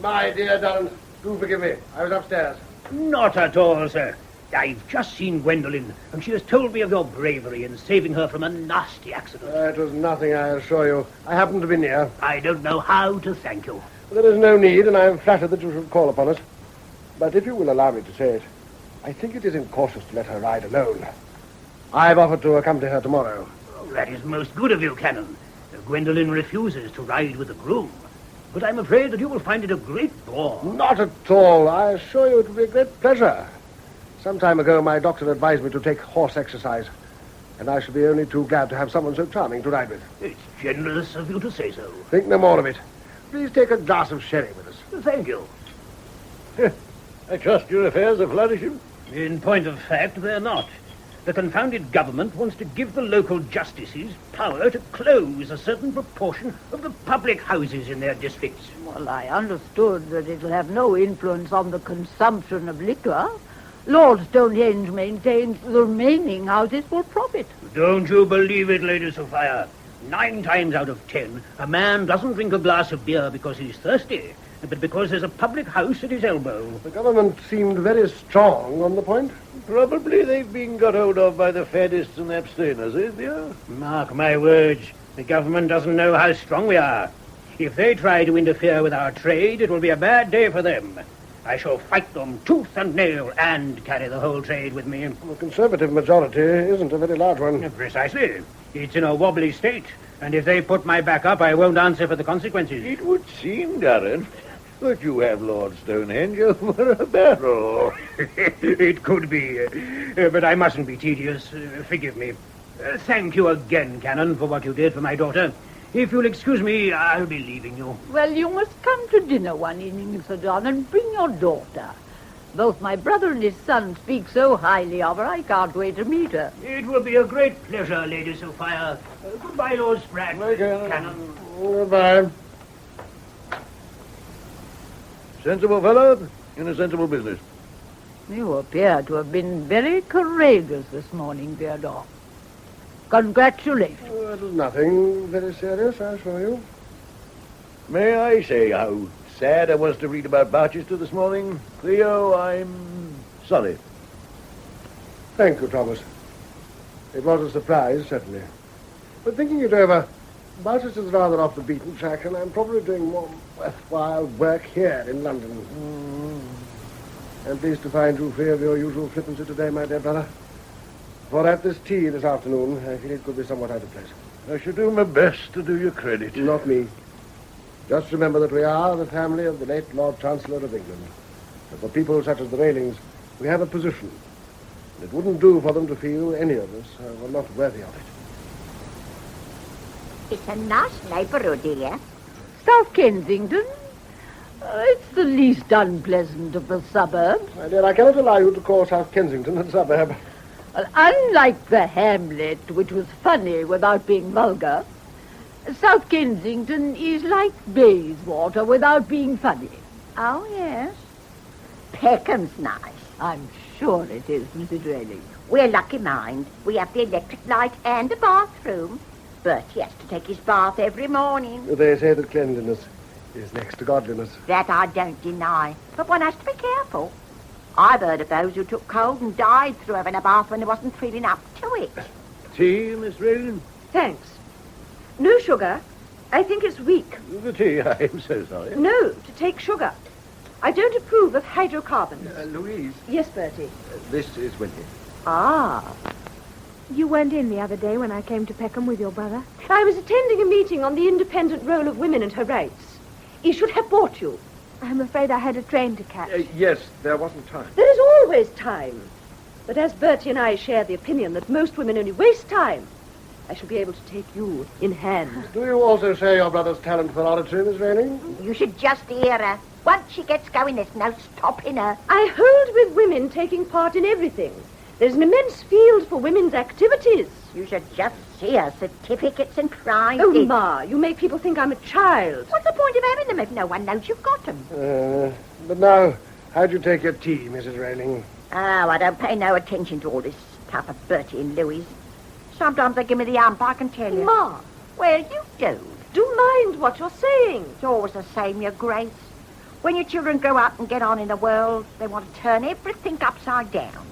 My dear Durrant, do forgive me. I was upstairs. Not at all, sir. I've just seen Gwendolen, and she has told me of your bravery in saving her from a nasty accident. It was nothing, I assure you. I happened to be near. I don't know how to thank you. There is no need, and I am flattered that you should call upon us. But if you will allow me to say it, I think it is incautious to let her ride alone. I've offered to accompany her tomorrow. Oh, that is most good of you, Canon. Gwendolen refuses to ride with the groom. But I'm afraid that you will find it a great bore. Not at all. I assure you it will be a great pleasure. Some time ago, my doctor advised me to take horse exercise, and I shall be only too glad to have someone so charming to ride with. It's generous of you to say so. Think no more of it. Please take a glass of sherry with us. Thank you. I trust your affairs are flourishing. In point of fact, they're not. The confounded government wants to give the local justices power to close a certain proportion of the public houses in their districts. Well, I understood that it'll have no influence on the consumption of liquor. Lord Stonehenge maintains the remaining houses will profit. Don't you believe it, Lady Sophia? 9 times out of 10, a man doesn't drink a glass of beer because he's thirsty, but because there's a public house at his elbow. The government seemed very strong on the point. Probably they've been got hold of by the faddists and abstainers, eh, dear? Mark my words, the government doesn't know how strong we are. If they try to interfere with our trade, it will be a bad day for them. I shall fight them tooth and nail and carry the whole trade with me. The Conservative majority isn't a very large one. Precisely. It's in a wobbly state, and if they put my back up, I won't answer for the consequences. It would seem, Durrant, that you have Lord Stonehenge over a barrel. It could be, but I mustn't be tedious. Forgive me. Thank you again, Canon, for what you did for my daughter. If you'll excuse me, I'll be leaving you. Well, you must come to dinner one evening, Sir John, and bring your daughter. Both my brother and his son speak so highly of her, I can't wait to meet her. It will be a great pleasure, Lady Sophia. Goodbye, Lord Spratte. Canon. Goodbye. Sensible fellow in a sensible business. You appear to have been very courageous this morning, Theodore. Congratulations. Oh, it was nothing very serious, I assure you. May I say how sad I was to read about Barchester this morning? Theo, I'm sorry. Thank you, Thomas. It was a surprise, certainly. But thinking it over, Barchester's rather off the beaten track, and I'm probably doing more worthwhile work here in London. I'm pleased to find you free of your usual flippancy today, my dear brother. For at this tea this afternoon, I feel it could be somewhat out of place. I shall do my best to do you credit. Not me. Just remember that we are the family of the late Lord Chancellor of England. And for people such as the Railings, we have a position. And it wouldn't do for them to feel any of us were not worthy of it. It's a nice neighbourhood here. South Kensington? It's the least unpleasant of the suburbs. My dear, I cannot allow you to call South Kensington a suburb. Well, unlike the Hamlet, which was funny without being vulgar, South Kensington is like Bayswater without being funny. Oh, yes. Peckham's nice. I'm sure it is, Mrs. Rayleigh. We're lucky, mind. We have the electric light and a bathroom. Bertie has to take his bath every morning. They say that cleanliness is next to godliness. That I don't deny. But one has to be careful. I've heard of those who took cold and died through having a bath when they wasn't feeling up to it. Tea, Miss Raylan? Thanks. No sugar. I think it's weak. The tea, I'm so sorry. No, to take sugar. I don't approve of hydrocarbons. Louise. Yes, Bertie. This is Witty. Ah. You weren't in the other day when I came to Peckham with your brother? I was attending a meeting on the independent role of women and her rights. He should have brought you. I'm afraid I had a train to catch. Yes, there wasn't time. There is always time. But as Bertie and I share the opinion that most women only waste time, I shall be able to take you in hand. Do you also share your brother's talent for oratory, Miss Rayling? You should just hear her. Once she gets going, there's no stopping her. I hold with women taking part in everything. There's an immense field for women's activities. You should just see her certificates and prizes. Oh, Ma, you make people think I'm a child. What's the point of having them if no one knows you've got them? But now, how'd you take your tea, Mrs. Rayling? Oh, I don't pay no attention to all this stuff of Bertie and Louise. Sometimes they give me the hump, I can tell you. Ma. Well, you do. Do mind what you're saying. It's always the same, Your Grace. When your children grow up and get on in the world, they want to turn everything upside down.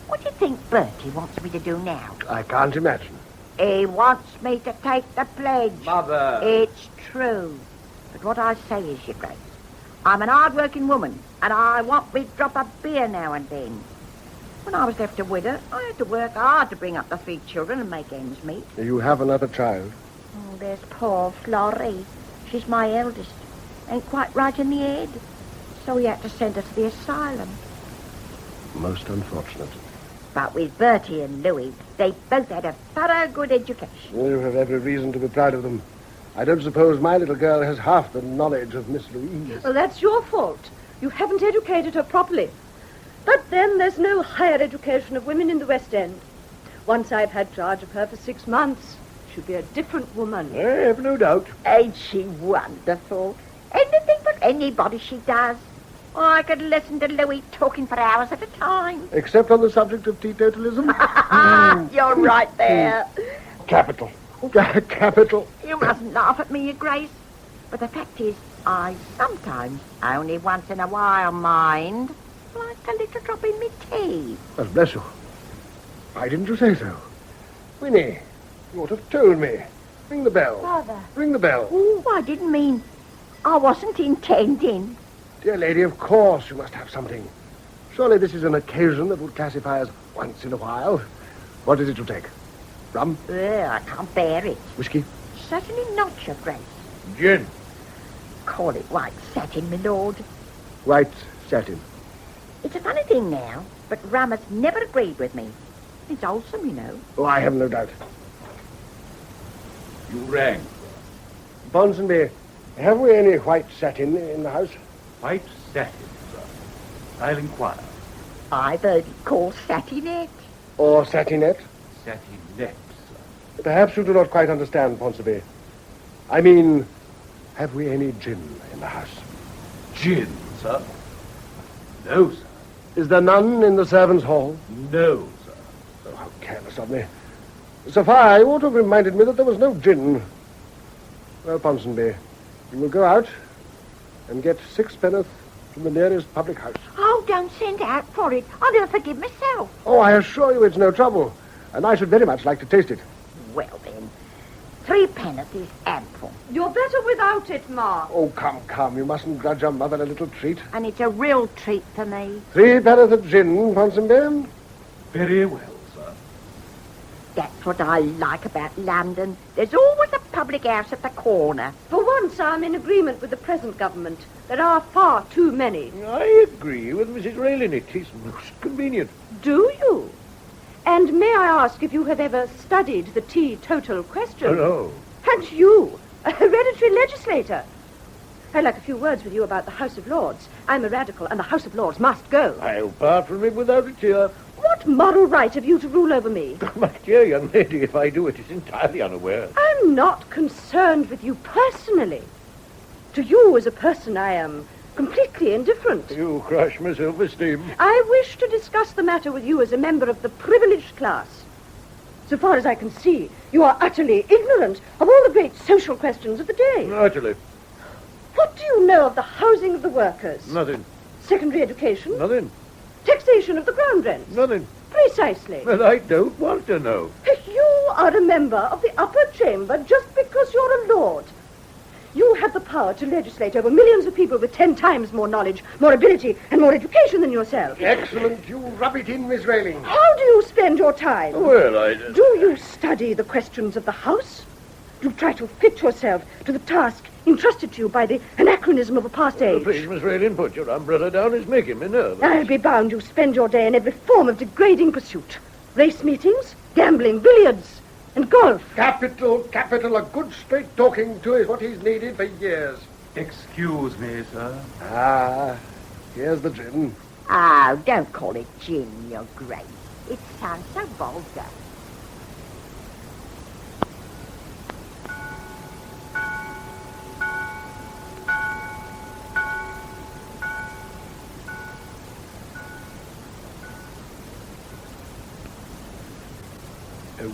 What do you think Bertie wants me to do now? I can't imagine. He wants me to take the pledge. Mother. It's true. But what I say is, Your Grace, I'm an hard-working woman, and I want me to drop a beer now and then. When I was left a widow, I had to work hard to bring up the 3 children and make ends meet. You have another child? Oh, there's poor Florrie. She's my eldest. Ain't quite right in the head. So we had to send her to the asylum. Most unfortunate. But with Bertie and Louis, they both had a thorough good education. Well, you have every reason to be proud of them. I don't suppose my little girl has half the knowledge of Miss Louise. Well, that's your fault. You haven't educated her properly. But then there's no higher education of women in the West End. Once I've had charge of her for 6 months, she'll be a different woman. I have no doubt. Ain't she wonderful? Anything but anybody she does. I could listen to Louis talking for hours at a time. Except on the subject of teetotalism? You're right there. Capital. Capital. You mustn't laugh at me, Your Grace. But the fact is, I sometimes, only once in a while, mind, like a little drop in me tea. Oh, bless you. Why didn't you say so? Winnie, you ought to have told me. Ring the bell. Father. Ring the bell. Oh, I didn't mean... I wasn't intending. Dear lady, of course you must have something. Surely this is an occasion that would classify as once in a while. What is it you take? Rum? Ugh, I can't bear it. Whiskey? Certainly not, Your Grace. Gin. Call it white satin, my lord. White satin. It's a funny thing now, but rum has never agreed with me. It's wholesome, you know. Oh, I have no doubt. You rang. Ponsonby, have we any white satin in the house? White satin, sir. I'll inquire. I've heard it called satinette. Or satinette? Satinette, sir. Perhaps you do not quite understand, Ponsonby. I mean, have we any gin in the house? Gin, sir? No, sir. Is there none in the servants' hall? No, sir. Oh, how careless of me. Sophia, you ought to have reminded me that there was no gin. Well, Ponsonby, you will go out and get 6 pence from the nearest public house. Oh, don't send out for it. I'll never forgive myself. Oh, I assure you it's no trouble, and I should very much like to taste it. Well, then, 3 pence is ample. You're better without it, Ma. Oh, come, you mustn't grudge your mother a little treat. And it's a real treat for me. 3 pence of gin, Ponsonby. Very well, sir. That's what I like about London. There's always a public house at the corner. For once, I'm in agreement with the present government. There are far too many. I agree with Mrs. Raylan. It is most convenient. Do you? And may I ask if you have ever studied the teetotal question? Oh, no. And you, a hereditary legislator. I'd like a few words with you about the House of Lords. I'm a radical, and the House of Lords must go. I'll part from it without a tear. What moral right have you to rule over me? My dear young lady, if I do it, it's entirely unaware. I'm not concerned with you personally. To you as a person, I am completely indifferent. You crush my self-esteem. I wish to discuss the matter with you as a member of the privileged class. So far as I can see, you are utterly ignorant of all the great social questions of the day. Utterly. What do you know of the housing of the workers? Nothing. Secondary education? Nothing. Taxation of the ground rents? Nothing. Precisely. Well, I don't want to know. You are a member of the upper chamber just because you're a lord. You have the power to legislate over millions of people with 10 times more knowledge, more ability, and more education than yourself. Excellent. You rub it in, Miss Rayling. How do you spend your time? Well, I... Do you study the questions of the House? Do you try to fit yourself to the task entrusted to you by the anachronism of a past age? Please, Miss Raylan, put your umbrella down. It's making me nervous. I'll be bound you spend your day in every form of degrading pursuit. Race meetings, gambling, billiards, and golf. Capital. A good straight talking to is what he's needed for years. Excuse me, sir. Ah, here's the gin. Oh, don't call it gin, Your Grace. It sounds so vulgar.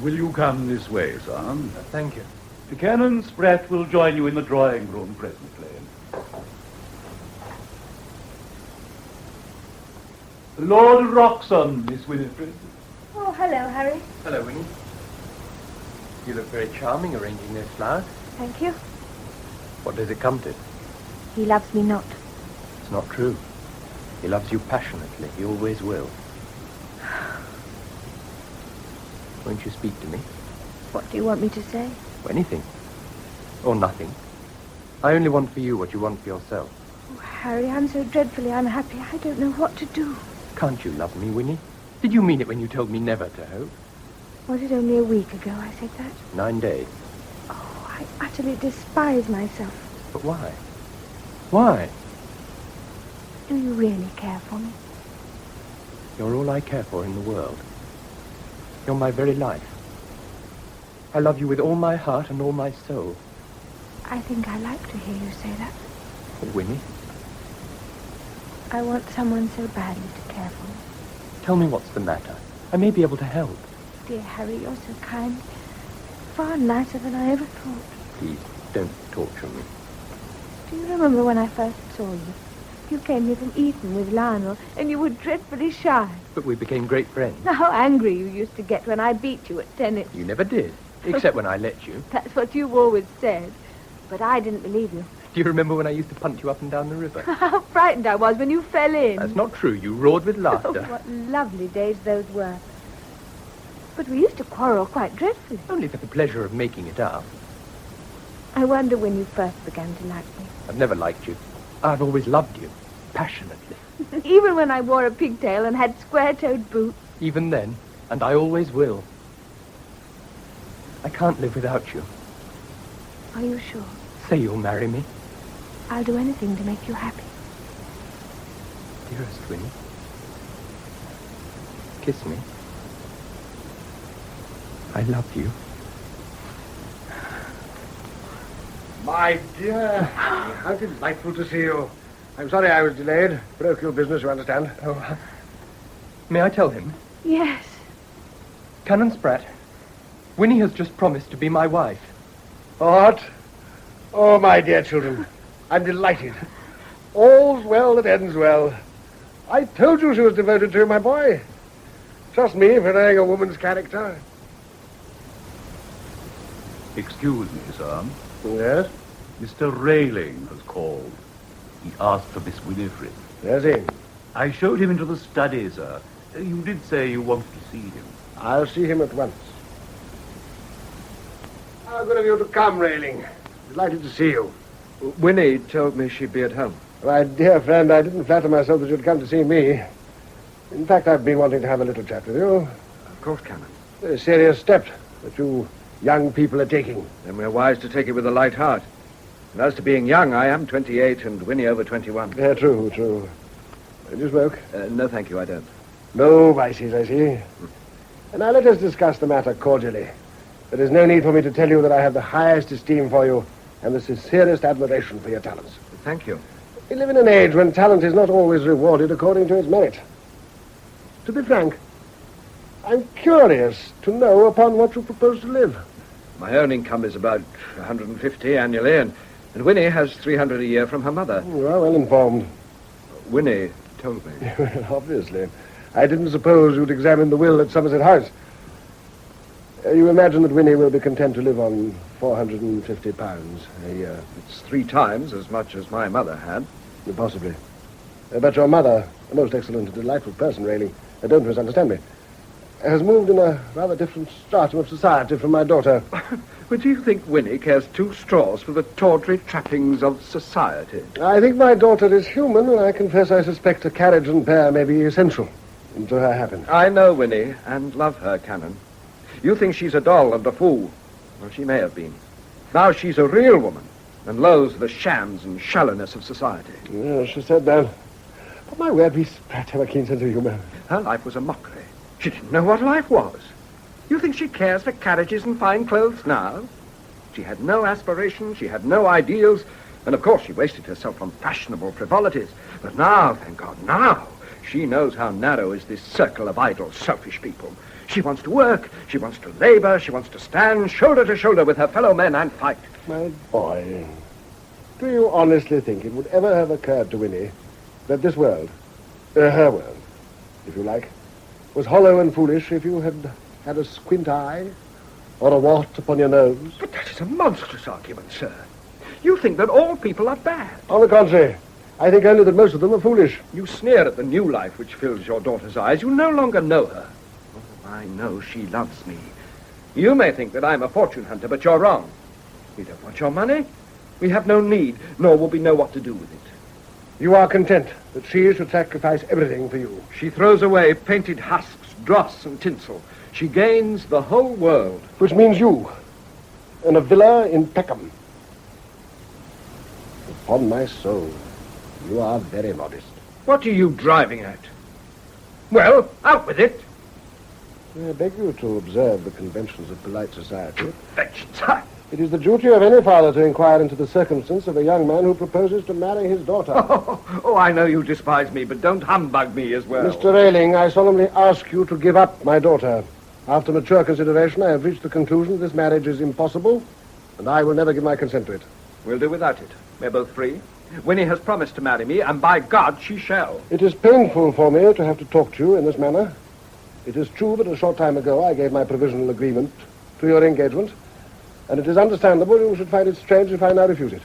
Will you come this way, sir? Thank you. The Canon Spratte will join you in the drawing room presently. Lord Wroxham, Miss Winifred. Oh, hello, Harry. Hello, Winnie. You look very charming arranging those flowers. Thank you. What does it come to? He loves me not. It's not true. He loves you passionately. He always will. Won't you speak to me? What do you want me to say? Anything. Or nothing. I only want for you what you want for yourself. Oh, Harry, I'm so dreadfully unhappy. I don't know what to do. Can't you love me, Winnie? Did you mean it when you told me never to hope? Was it only a week ago I said that? 9 days. Oh, I utterly despise myself. But why? Why? Do you really care for me? You're all I care for in the world. You're my very life. I love you with all my heart and all my soul. I think I like to hear you say that. Oh, Winnie, I want someone so badly to care for me. tell me what's the matter. I may be able to help. Dear Harry, you're so kind. Far nicer than I ever thought. Please, don't torture me. Do you remember when I first saw you? You came here from Eton with Lionel, and you were dreadfully shy. But we became great friends. How angry you used to get when I beat you at tennis. You never did, except when I let you. That's what you've always said. But I didn't believe you. Do you remember when I used to punch you up and down the river? How frightened I was when you fell in. That's not true. You roared with Oh, laughter. what lovely days those were. But we used to quarrel quite dreadfully. Only for the pleasure of making it up. I wonder when you first began to like me. I've never liked you. I've always loved you. Passionately. Even when I wore a pigtail and had square-toed boots. Even then. And I always will. I can't live without you. Are you sure? Say you'll marry me. I'll do anything to make you happy. Dearest Winnie. Kiss me. I love you. My dear, how delightful to see you. I'm sorry I was delayed. Parochial business, you understand. May I tell him? Yes. Canon Spratte, Winnie has just promised to be my wife. What? Oh, my dear children, I'm delighted. All's well that ends well. I told you she was devoted to you, my boy. Trust me for knowing a woman's character. Excuse me, sir. Yes? Mr. Railing has called. He asked for Miss Winifred. Yes, he. I showed him into the study, sir. You did say you wanted to see him. I'll see him at once. How good of you to come, Railing. Delighted to see you. Winnie told me she'd be at home. My dear friend, I didn't flatter myself that you'd come to see me. In fact, I've been wanting to have a little chat with you. Of course, Canon. A serious step that you young people are taking. Then we're wise to take it with a light heart. And as to being young, I am 28 and Winnie over 21. Yeah, true. Do you smoke? No, thank you, I don't. No vices, I see. And now let us discuss the matter cordially. There is no need for me to tell you that I have the highest esteem for you and the sincerest admiration for your talents. Thank you. We live in an age when talent is not always rewarded according to its merit. To be frank, I'm curious to know upon what you propose to live. My own income is about 150 annually, and Winnie has 300 a year from her mother. You are well informed. Winnie told me. Obviously. I didn't suppose you'd examine the will at Somerset House. You imagine that Winnie will be content to live on £450 a year. It's 3 times as much as my mother had. Possibly. But your mother, a most excellent and delightful person, Rayleigh, don't misunderstand me, has moved in a rather different stratum of society from my daughter. But do you think Winnie cares 2 straws for the tawdry trappings of society? I think my daughter is human, and I confess I suspect a carriage and pair may be essential to her happiness. I know Winnie, and love her, Canon. You think she's a doll and a fool. Well, she may have been. Now she's a real woman, and loathes the shams and shallowness of society. Yes, she said that. But my word, Miss Spratte have a keen sense of humor. Her life was a mockery. She didn't know what life was. You think she cares for carriages and fine clothes now? She had no aspirations, she had no ideals, and of course she wasted herself on fashionable frivolities. But now, thank God, now, she knows how narrow is this circle of idle, selfish people. She wants to work, she wants to labor, she wants to stand shoulder to shoulder with her fellow men and fight. My boy, do you honestly think it would ever have occurred to Winnie that this world, her world, if you like, was hollow and foolish if you had had a squint eye or a wart upon your nose? But that is a monstrous argument, sir. You think that all people are bad. On the contrary, I think only that most of them are foolish. You sneer at the new life which fills your daughter's eyes. You no longer know her. Oh, I know she loves me. You may think that I'm a fortune hunter, but you're wrong. We don't want your money. We have no need, nor will we know what to do with it. You are content that she should sacrifice everything for you. She throws away painted husks, dross, and tinsel. She gains the whole world. Which means you, in a villa in Peckham. Upon my soul, you are very modest. What are you driving at? Well, out with it. I beg you to observe the conventions of polite society. Conventions? It is the duty of any father to inquire into the circumstance of a young man who proposes to marry his daughter. Oh, I know you despise me, but don't humbug me as well. Mr. Railing, I solemnly ask you to give up my daughter. After mature consideration, I have reached the conclusion this marriage is impossible, and I will never give my consent to it. We'll do without it. We're both free. Winnie has promised to marry me, and by God, she shall. It is painful for me to have to talk to you in this manner. It is true that a short time ago I gave my provisional agreement to your engagement, and it is understandable you should find it strange if I now refuse it.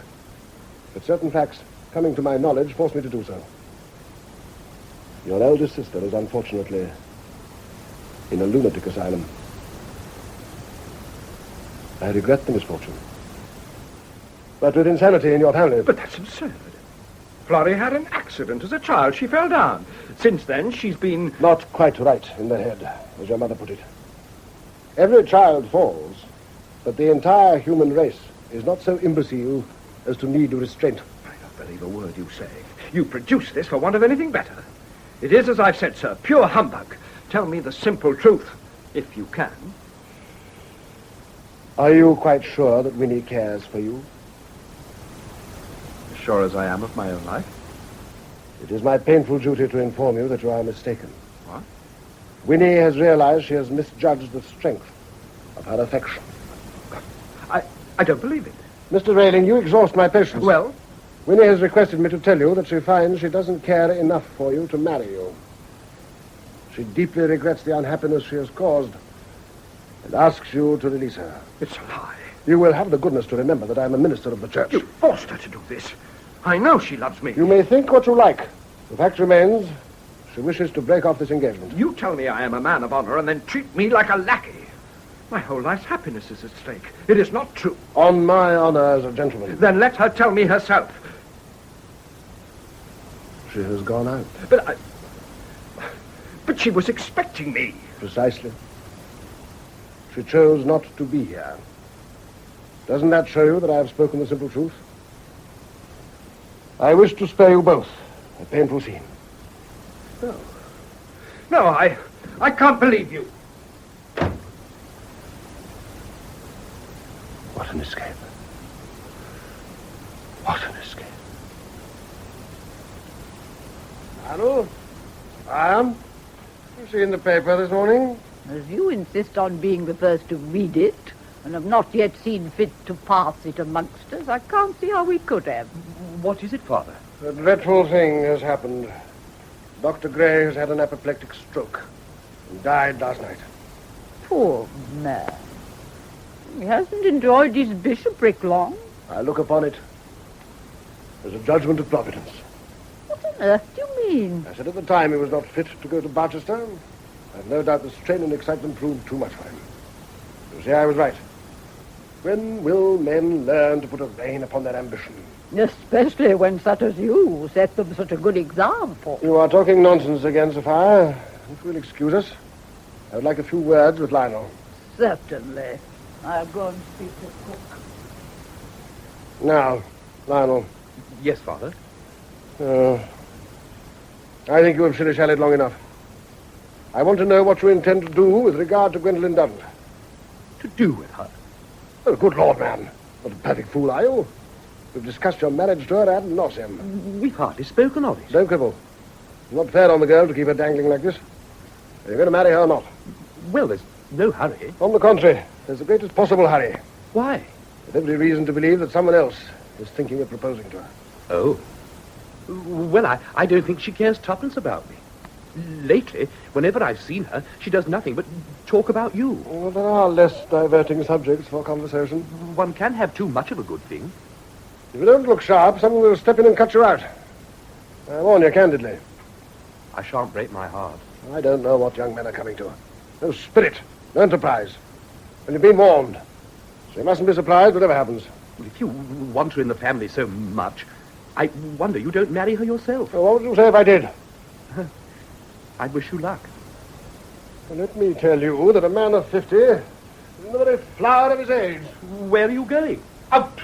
But certain facts coming to my knowledge force me to do so. Your eldest sister is unfortunately in a lunatic asylum. I regret the misfortune. But with insanity in your family... But that's absurd. Florrie had an accident as a child. She fell down. Since then, she's been... Not quite right in the head, as your mother put it. Every child falls, but the entire human race is not so imbecile as to need restraint. I don't believe a word you say. You produce this for want of anything better. It is, as I've said, sir, pure humbug. Tell me the simple truth, if you can. Are you quite sure that Winnie cares for you? As sure as I am of my own life. It is my painful duty to inform you that you are mistaken. What? Winnie has realized she has misjudged the strength of her affection. I don't believe it. Mr. Railing, you exhaust my patience. Well? Winnie has requested me to tell you that she finds she doesn't care enough for you to marry you. She deeply regrets the unhappiness she has caused and asks you to release her. It's a lie. You will have the goodness to remember that I am a minister of the church. You forced her to do this. I know she loves me. You may think what you like. The fact remains, she wishes to break off this engagement. You tell me I am a man of honor and then treat me like a lackey. My whole life's happiness is at stake. It is not true. On my honor as a gentleman. Then let her tell me herself. She has gone out. But she was expecting me. Precisely. She chose not to be here. Doesn't that show you that I have spoken the simple truth? I wish to spare you both a painful scene. No, I can't believe you. What an escape. What an escape. Hello? I am. You see in the paper this morning? As you insist on being the first to read it, and have not yet seen fit to pass it amongst us, I can't see how we could have. What is it, Father? A dreadful thing has happened. Dr. Gray has had an apoplectic stroke and died last night. Poor man. He hasn't enjoyed his bishopric long. I look upon it as a judgment of Providence. What on earth do you mean? I said at the time he was not fit to go to Barchester. I've no doubt the strain and excitement proved too much for him. You see, I was right. When will men learn to put a rein upon their ambition? Especially when such as you set them such a good example. You are talking nonsense again, Sophia. If you'll excuse us, I would like a few words with Lionel. Certainly. I'll go and speak to cook. Now, Lionel. Yes, Father? I think you have shilly-shallied long enough. I want to know what you intend to do with regard to Gwendolen Dunn. To do with her? Oh, good Lord, man. Not a perfect fool, are you? We've discussed your marriage to her ad nauseam. We've hardly spoken of it. Don't quibble. It's not fair on the girl to keep her dangling like this. Are you going to marry her or not? Well, there's no hurry. On the contrary, there's the greatest possible hurry. Why? With every reason to believe that someone else is thinking of proposing to her. Oh. Well, I don't think she cares tuppence about me. Lately, whenever I've seen her, she does nothing but talk about you. Well, there are less diverting subjects for conversation. One can have too much of a good thing. If you don't look sharp, someone will step in and cut you out. I warn you candidly. I shan't break my heart. I don't know what young men are coming to. No spirit, no enterprise. And you've been warned. So you mustn't be surprised whatever happens. Well, if you want her in the family so much, I wonder you don't marry her yourself. Well, what would you say if I did? I'd wish you luck. Well, let me tell you that a man of 50 is in the very flower of his age. Where are you going? Out!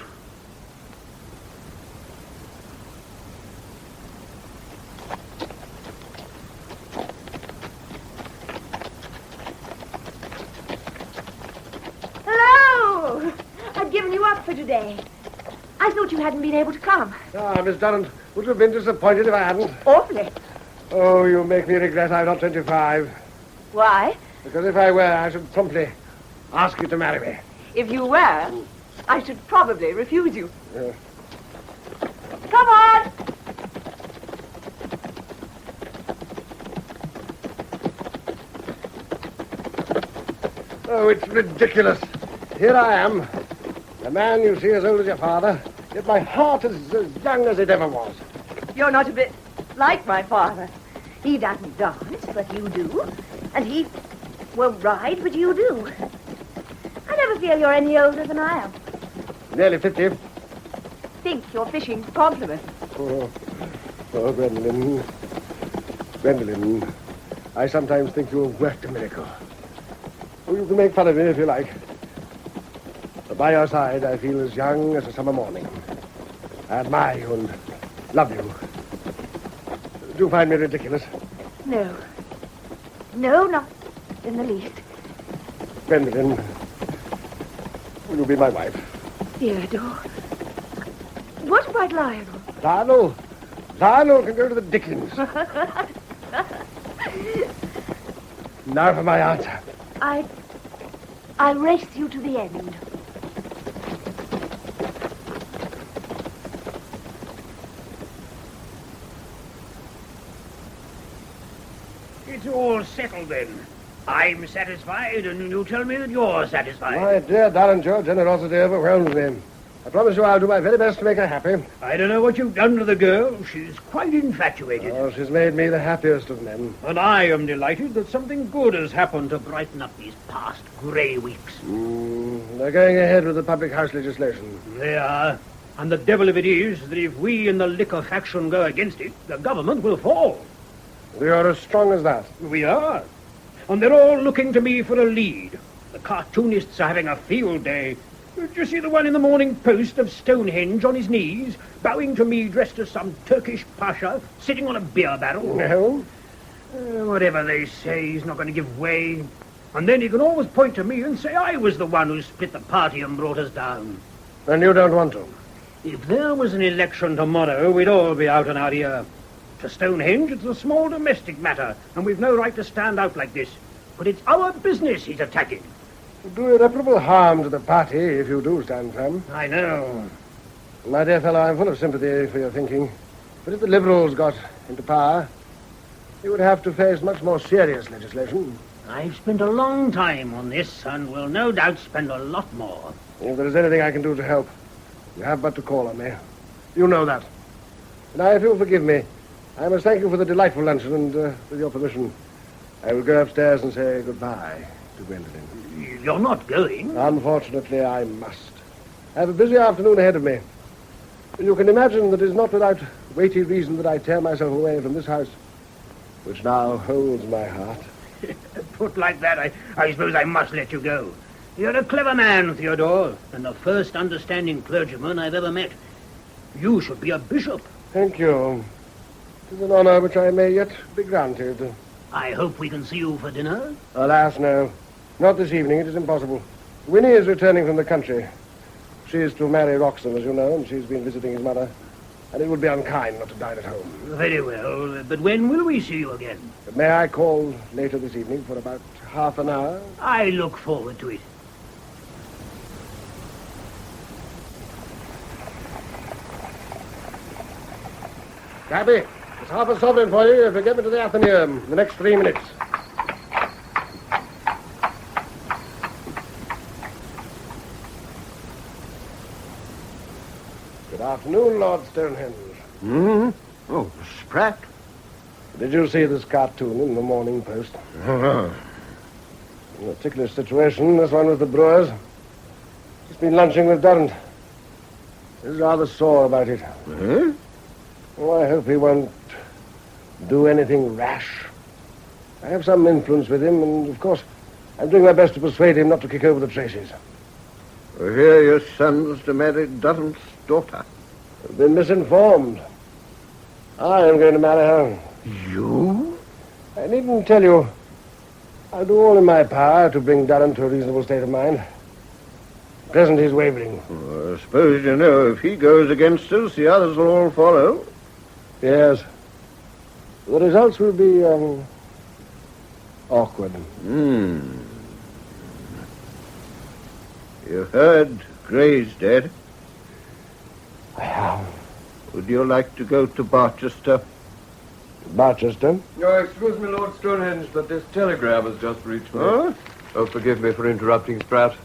Hello! I've given you up for today. I thought you hadn't been able to come. Ah, Miss Durrant, would you have been disappointed if I hadn't? Awfully. Oh, you make me regret I'm not 25. Why? Because if I were, I should promptly ask you to marry me. If you were, I should probably refuse you. Yeah. Come on! Oh, it's ridiculous. Here I am, a man you see as old as your father, yet my heart is as young as it ever was. You're not a bit like my father. He doesn't dance, but you do. And he won't ride, but you do. I never feel you're any older than I am. Nearly 50. Think you're fishing for compliments. Oh, Gwendolen. Gwendolen, I sometimes think you have worked a miracle. Oh, you can make fun of me if you like. But by your side, I feel as young as a summer morning. I admire you and love you. Do you find me ridiculous? No. No, not in the least. Gwendolen, will you be my wife? Theodore. What about Lionel? Lionel? Lionel can go to the dickens. Now for my answer. I I'll race you to the end. It's all settled then. I'm satisfied, and you tell me that you're satisfied. My dear Darren, your generosity overwhelms me. I promise you I'll do my very best to make her happy. I don't know what you've done to the girl. She's quite infatuated. Oh, she's made me the happiest of men. And I am delighted that something good has happened to brighten up these past grey weeks. They're going ahead with the public house legislation. They are. And the devil of it is that if we in the liquor faction go against it, the government will fall. We are as strong as that. We are. And they're all looking to me for a lead. The cartoonists are having a field day. Did you see the one in the Morning Post of Stonehenge on his knees, bowing to me dressed as some Turkish pasha, sitting on a beer barrel? No. Whatever they say, he's not going to give way. And then he can always point to me and say I was the one who split the party and brought us down. And you don't want to? If there was an election tomorrow, we'd all be out and out here. To Stonehenge, it's a small domestic matter, and we've no right to stand out like this. But it's our business he's attacking. You'll do irreparable harm to the party if you do stand firm. I know. My dear fellow, I'm full of sympathy for your thinking. But if the Liberals got into power, you would have to face much more serious legislation. I've spent a long time on this, and will no doubt spend a lot more. If there is anything I can do to help, you have but to call on me. You know that. Now, if you'll forgive me, I must thank you for the delightful luncheon, and with your permission, I will go upstairs and say goodbye to Gwendolen. You're not going? Unfortunately, I must. I have a busy afternoon ahead of me. You can imagine that it is not without weighty reason that I tear myself away from this house, which now holds my heart. Put like that, I suppose I must let you go. You're a clever man, Theodore, and the first understanding clergyman I've ever met. You should be a bishop. Thank you. It is an honor which I may yet be granted. I hope we can see you for dinner. Alas, no. Not this evening. It is impossible. Winnie is returning from the country. She is to marry Roxon, as you know, and she's been visiting his mother. And it would be unkind not to dine at home. Very well. But when will we see you again? May I call later this evening for about half an hour? I look forward to it. Cabby, it's half a sovereign for you if you get me to the Athenaeum in the next 3 minutes. Good afternoon, Lord Stonehenge. Oh, Spratte. Did you see this cartoon in the Morning Post? Oh. A ticklish situation, this one with the brewers. He's been lunching with Durrant. He's rather sore about it. Eh? Oh, I hope he won't do anything rash. I have some influence with him, and of course, I'm doing my best to persuade him not to kick over the traces. I hear your son's to marry Durrant's daughter. I've been misinformed. I am going to marry her. You? I needn't tell you. I'll do all in my power to bring Durrant to a reasonable state of mind. At present, he's wavering. Well, I suppose you know if he goes against us, the others will all follow. Yes. The results will be, awkward. You heard Gray's dead? I have. Would you like to go to Barchester? Barchester? Oh, excuse me, Lord Stonehenge, but this telegram has just reached me. Huh? Oh, forgive me for interrupting, Spratte.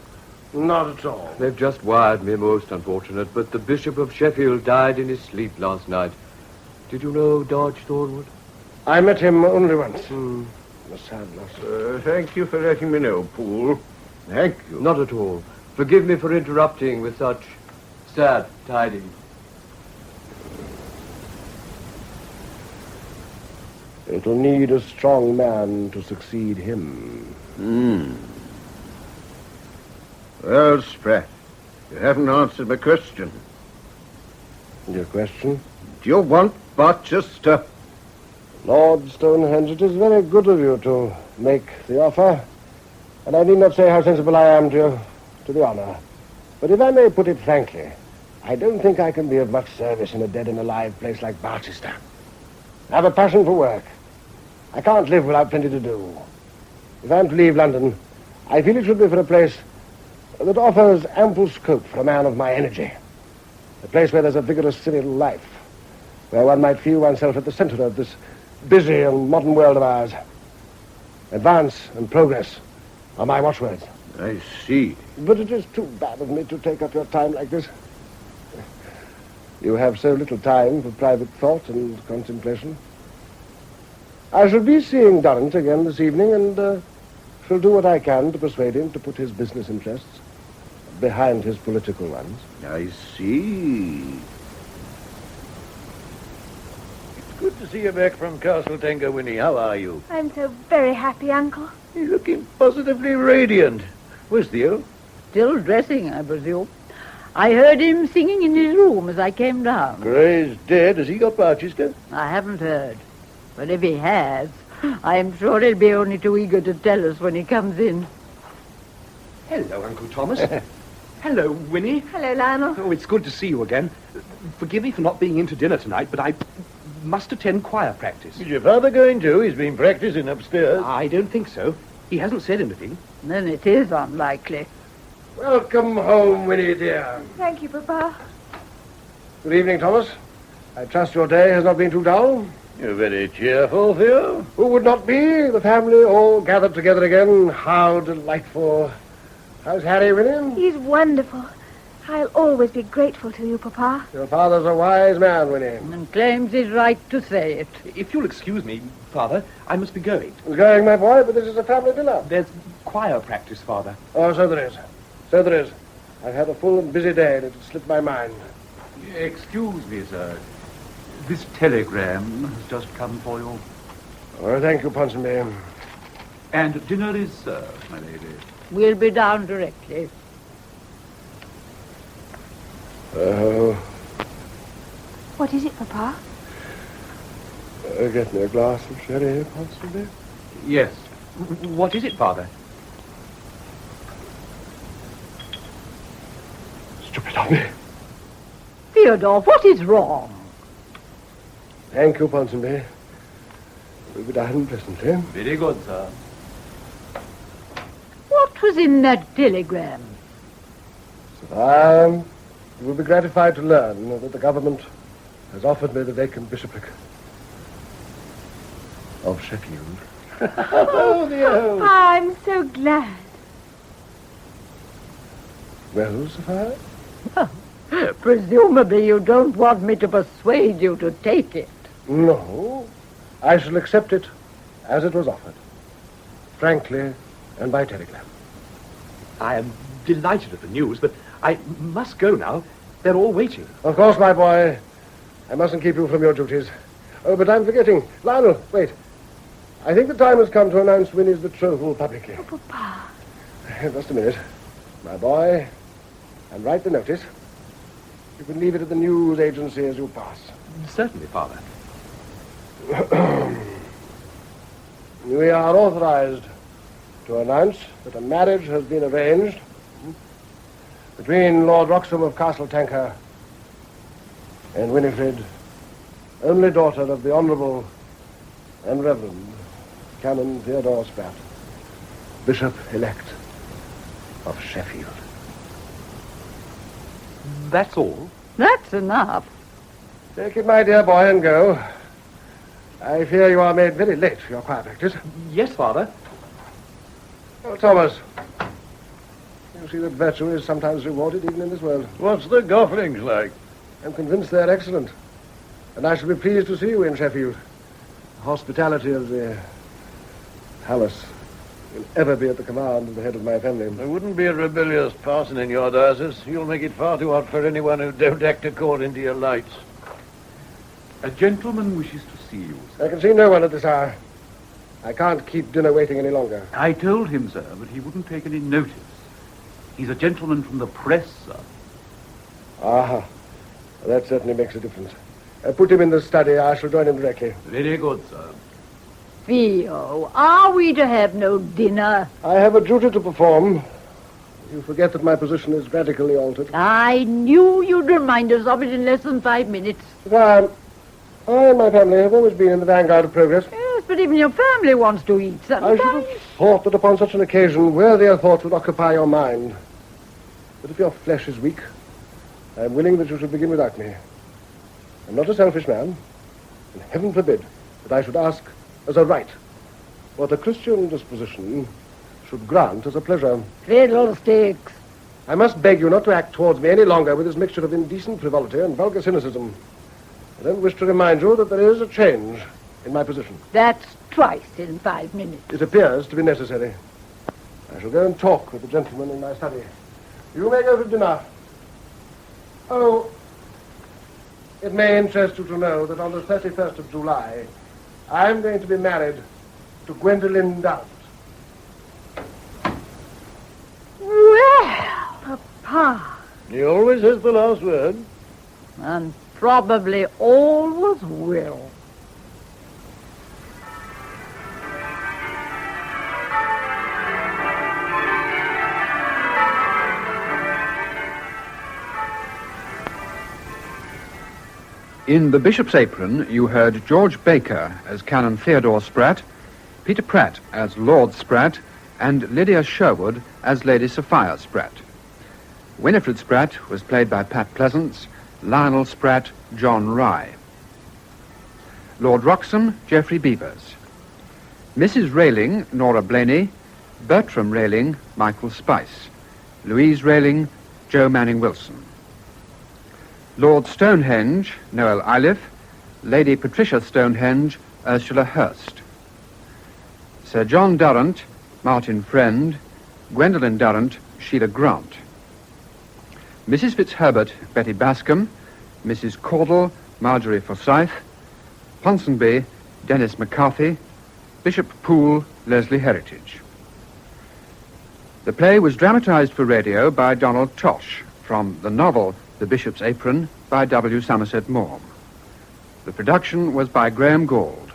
Not at all. They've just wired me, most unfortunate, but the Bishop of Sheffield died in his sleep last night. Did you know Dodge Thornwood? I met him only once. A sad loss. Thank you for letting me know, Poole. Thank you. Not at all. Forgive me for interrupting with such sad tidings. It'll need a strong man to succeed him. Well, Spratte, you haven't answered my question. Your question? Do you want Barchester? Lord Stonehenge, it is very good of you to make the offer, and I need not say how sensible I am to the honor. But if I may put it frankly, I don't think I can be of much service in a dead and alive place like Barchester. I have a passion for work. I can't live without plenty to do. If I'm to leave London, I feel it should be for a place that offers ample scope for a man of my energy. A place where there's a vigorous civil life, where one might feel oneself at the center of this busy and modern world of ours. Advance and progress are my watchwords. I see. But it is too bad of me to take up your time like this. You have so little time for private thought and contemplation. I shall be seeing Durrant again this evening, and shall do what I can to persuade him to put his business interests behind his political ones. I see. It's good to see you back from Castle Tenga, Winnie. How are you? I'm so very happy, Uncle. You're looking positively radiant. Where's Theo? Still dressing, I presume. I heard him singing in his room as I came down. Gray's dead. Has he got Barchester? I haven't heard. But if he has, I am sure he'll be only too eager to tell us when he comes in. Hello, Uncle Thomas. Hello, Winnie. Hello, Lionel. Oh, it's good to see you again. Forgive me for not being in to dinner tonight, but I must attend choir practice. Is your father going to? He's been practicing upstairs. I don't think so. He hasn't said anything. Then it is unlikely. Welcome home, Winnie, dear. Thank you, Papa. Good evening, Thomas. I trust your day has not been too dull. You're very cheerful, Theo. Who would not be? The family all gathered together again. How delightful. How's Harry, Winnie? He's wonderful. I'll always be grateful to you, Papa. Your father's a wise man, Winnie. And claims his right to say it. If you'll excuse me, Father, I must be going. He's going, my boy, but this is a family dinner. There's choir practice, Father. Oh, so there is. So there is. I've had a full and busy day, and it slipped my mind. Excuse me, sir. This telegram has just come for you. Oh, thank you, Ponsonby. And dinner is served, my lady. We'll be down directly. Oh. What is it, Papa? Get me a glass of sherry, Ponsonby. Yes. What is it, Father? Stupid of me. Theodore, what is wrong? Thank you, Ponsonby. We'll be down presently. Very good, sir. What was in that telegram? So you will be gratified to learn that the government has offered me the vacant bishopric of Sheffield. Oh, Theo. I'm so glad. Well, Sophia? Presumably you don't want me to persuade you to take it. No. I shall accept it as it was offered. Frankly, and by telegram. I am delighted at the news, but I must go now. They're all waiting. Of course, my boy. I mustn't keep you from your duties. Oh, but I'm forgetting. Lionel, wait. I think the time has come to announce Winnie's betrothal publicly. Oh, Papa. Just a minute. My boy, and write the notice. You can leave it at the news agency as you pass. Certainly, Father. We are authorized to announce that a marriage has been arranged between Lord Wroxham of Castle Tenga and Winifred, only daughter of the Honourable and Reverend Canon Theodore Spratte, Bishop-elect of Sheffield. That's all? That's enough. Take it, my dear boy, and go. I fear you are made very late for your choir practice. Yes, Father. Oh, Thomas, you see that virtue is sometimes rewarded even in this world. What's the Gofflings like? I'm convinced they're excellent. And I shall be pleased to see you in Sheffield. The hospitality of the palace will ever be at the command of the head of my family. There wouldn't be a rebellious parson in your diocese. You'll make it far too hot for anyone who don't act according to your lights. A gentleman wishes to see you, sir. I can see no one at this hour. I can't keep dinner waiting any longer. I told him, sir, but he wouldn't take any notice. He's a gentleman from the press, sir. Ah, that certainly makes a difference. Put him in the study. I shall join him directly. Very good, sir. Theo, are we to have no dinner? I have a duty to perform. You forget that my position is radically altered. I knew you'd remind us of it in less than 5 minutes. I and my family have always been in the vanguard of progress. Yes, Yes, but even your family wants to eat I sometimes. should have thought that upon such an occasion, worthier thoughts would occupy your mind. But if your flesh is weak, I am willing that you should begin without me. I'm not a selfish man, and heaven forbid that I should ask as a right what a Christian disposition should grant as a pleasure. Fiddlesticks. I must beg you not to act towards me any longer with this mixture of indecent frivolity and vulgar cynicism. I don't wish to remind you that there is a change in my position. That's twice in 5 minutes. It appears to be necessary. I shall go and talk with the gentleman in my study. You may go to dinner. Oh, it may interest you to know that on the 31st of July, I'm going to be married to Gwendolen Durrant. Well, Papa. He always has the last word. And probably always will. In The Bishop's Apron, you heard George Baker as Canon Theodore Spratte, Peter Pratt as Lord Spratte, and Lydia Sherwood as Lady Sophia Spratte. Winifred Spratte was played by Pat Pleasance, Lionel Spratte, John Rye. Lord Wroxham, Geoffrey Beavers. Mrs. Railing, Nora Blaney. Bertram Railing, Michael Spice. Louise Railing, Joe Manning Wilson. Lord Stonehenge, Noel Iliff. Lady Patricia Stonehenge, Ursula Hurst. Sir John Durrant, Martin Friend. Gwendolen Durrant, Sheila Grant. Mrs. Fitzherbert, Betty Bascom. Mrs. Caudle, Marjorie Forsyth. Ponsonby, Dennis McCarthy. Bishop Poole, Leslie Heritage. The play was dramatized for radio by Donald Tosh from the novel The Bishop's Apron by W. Somerset Maugham. The production was by Graham Gould.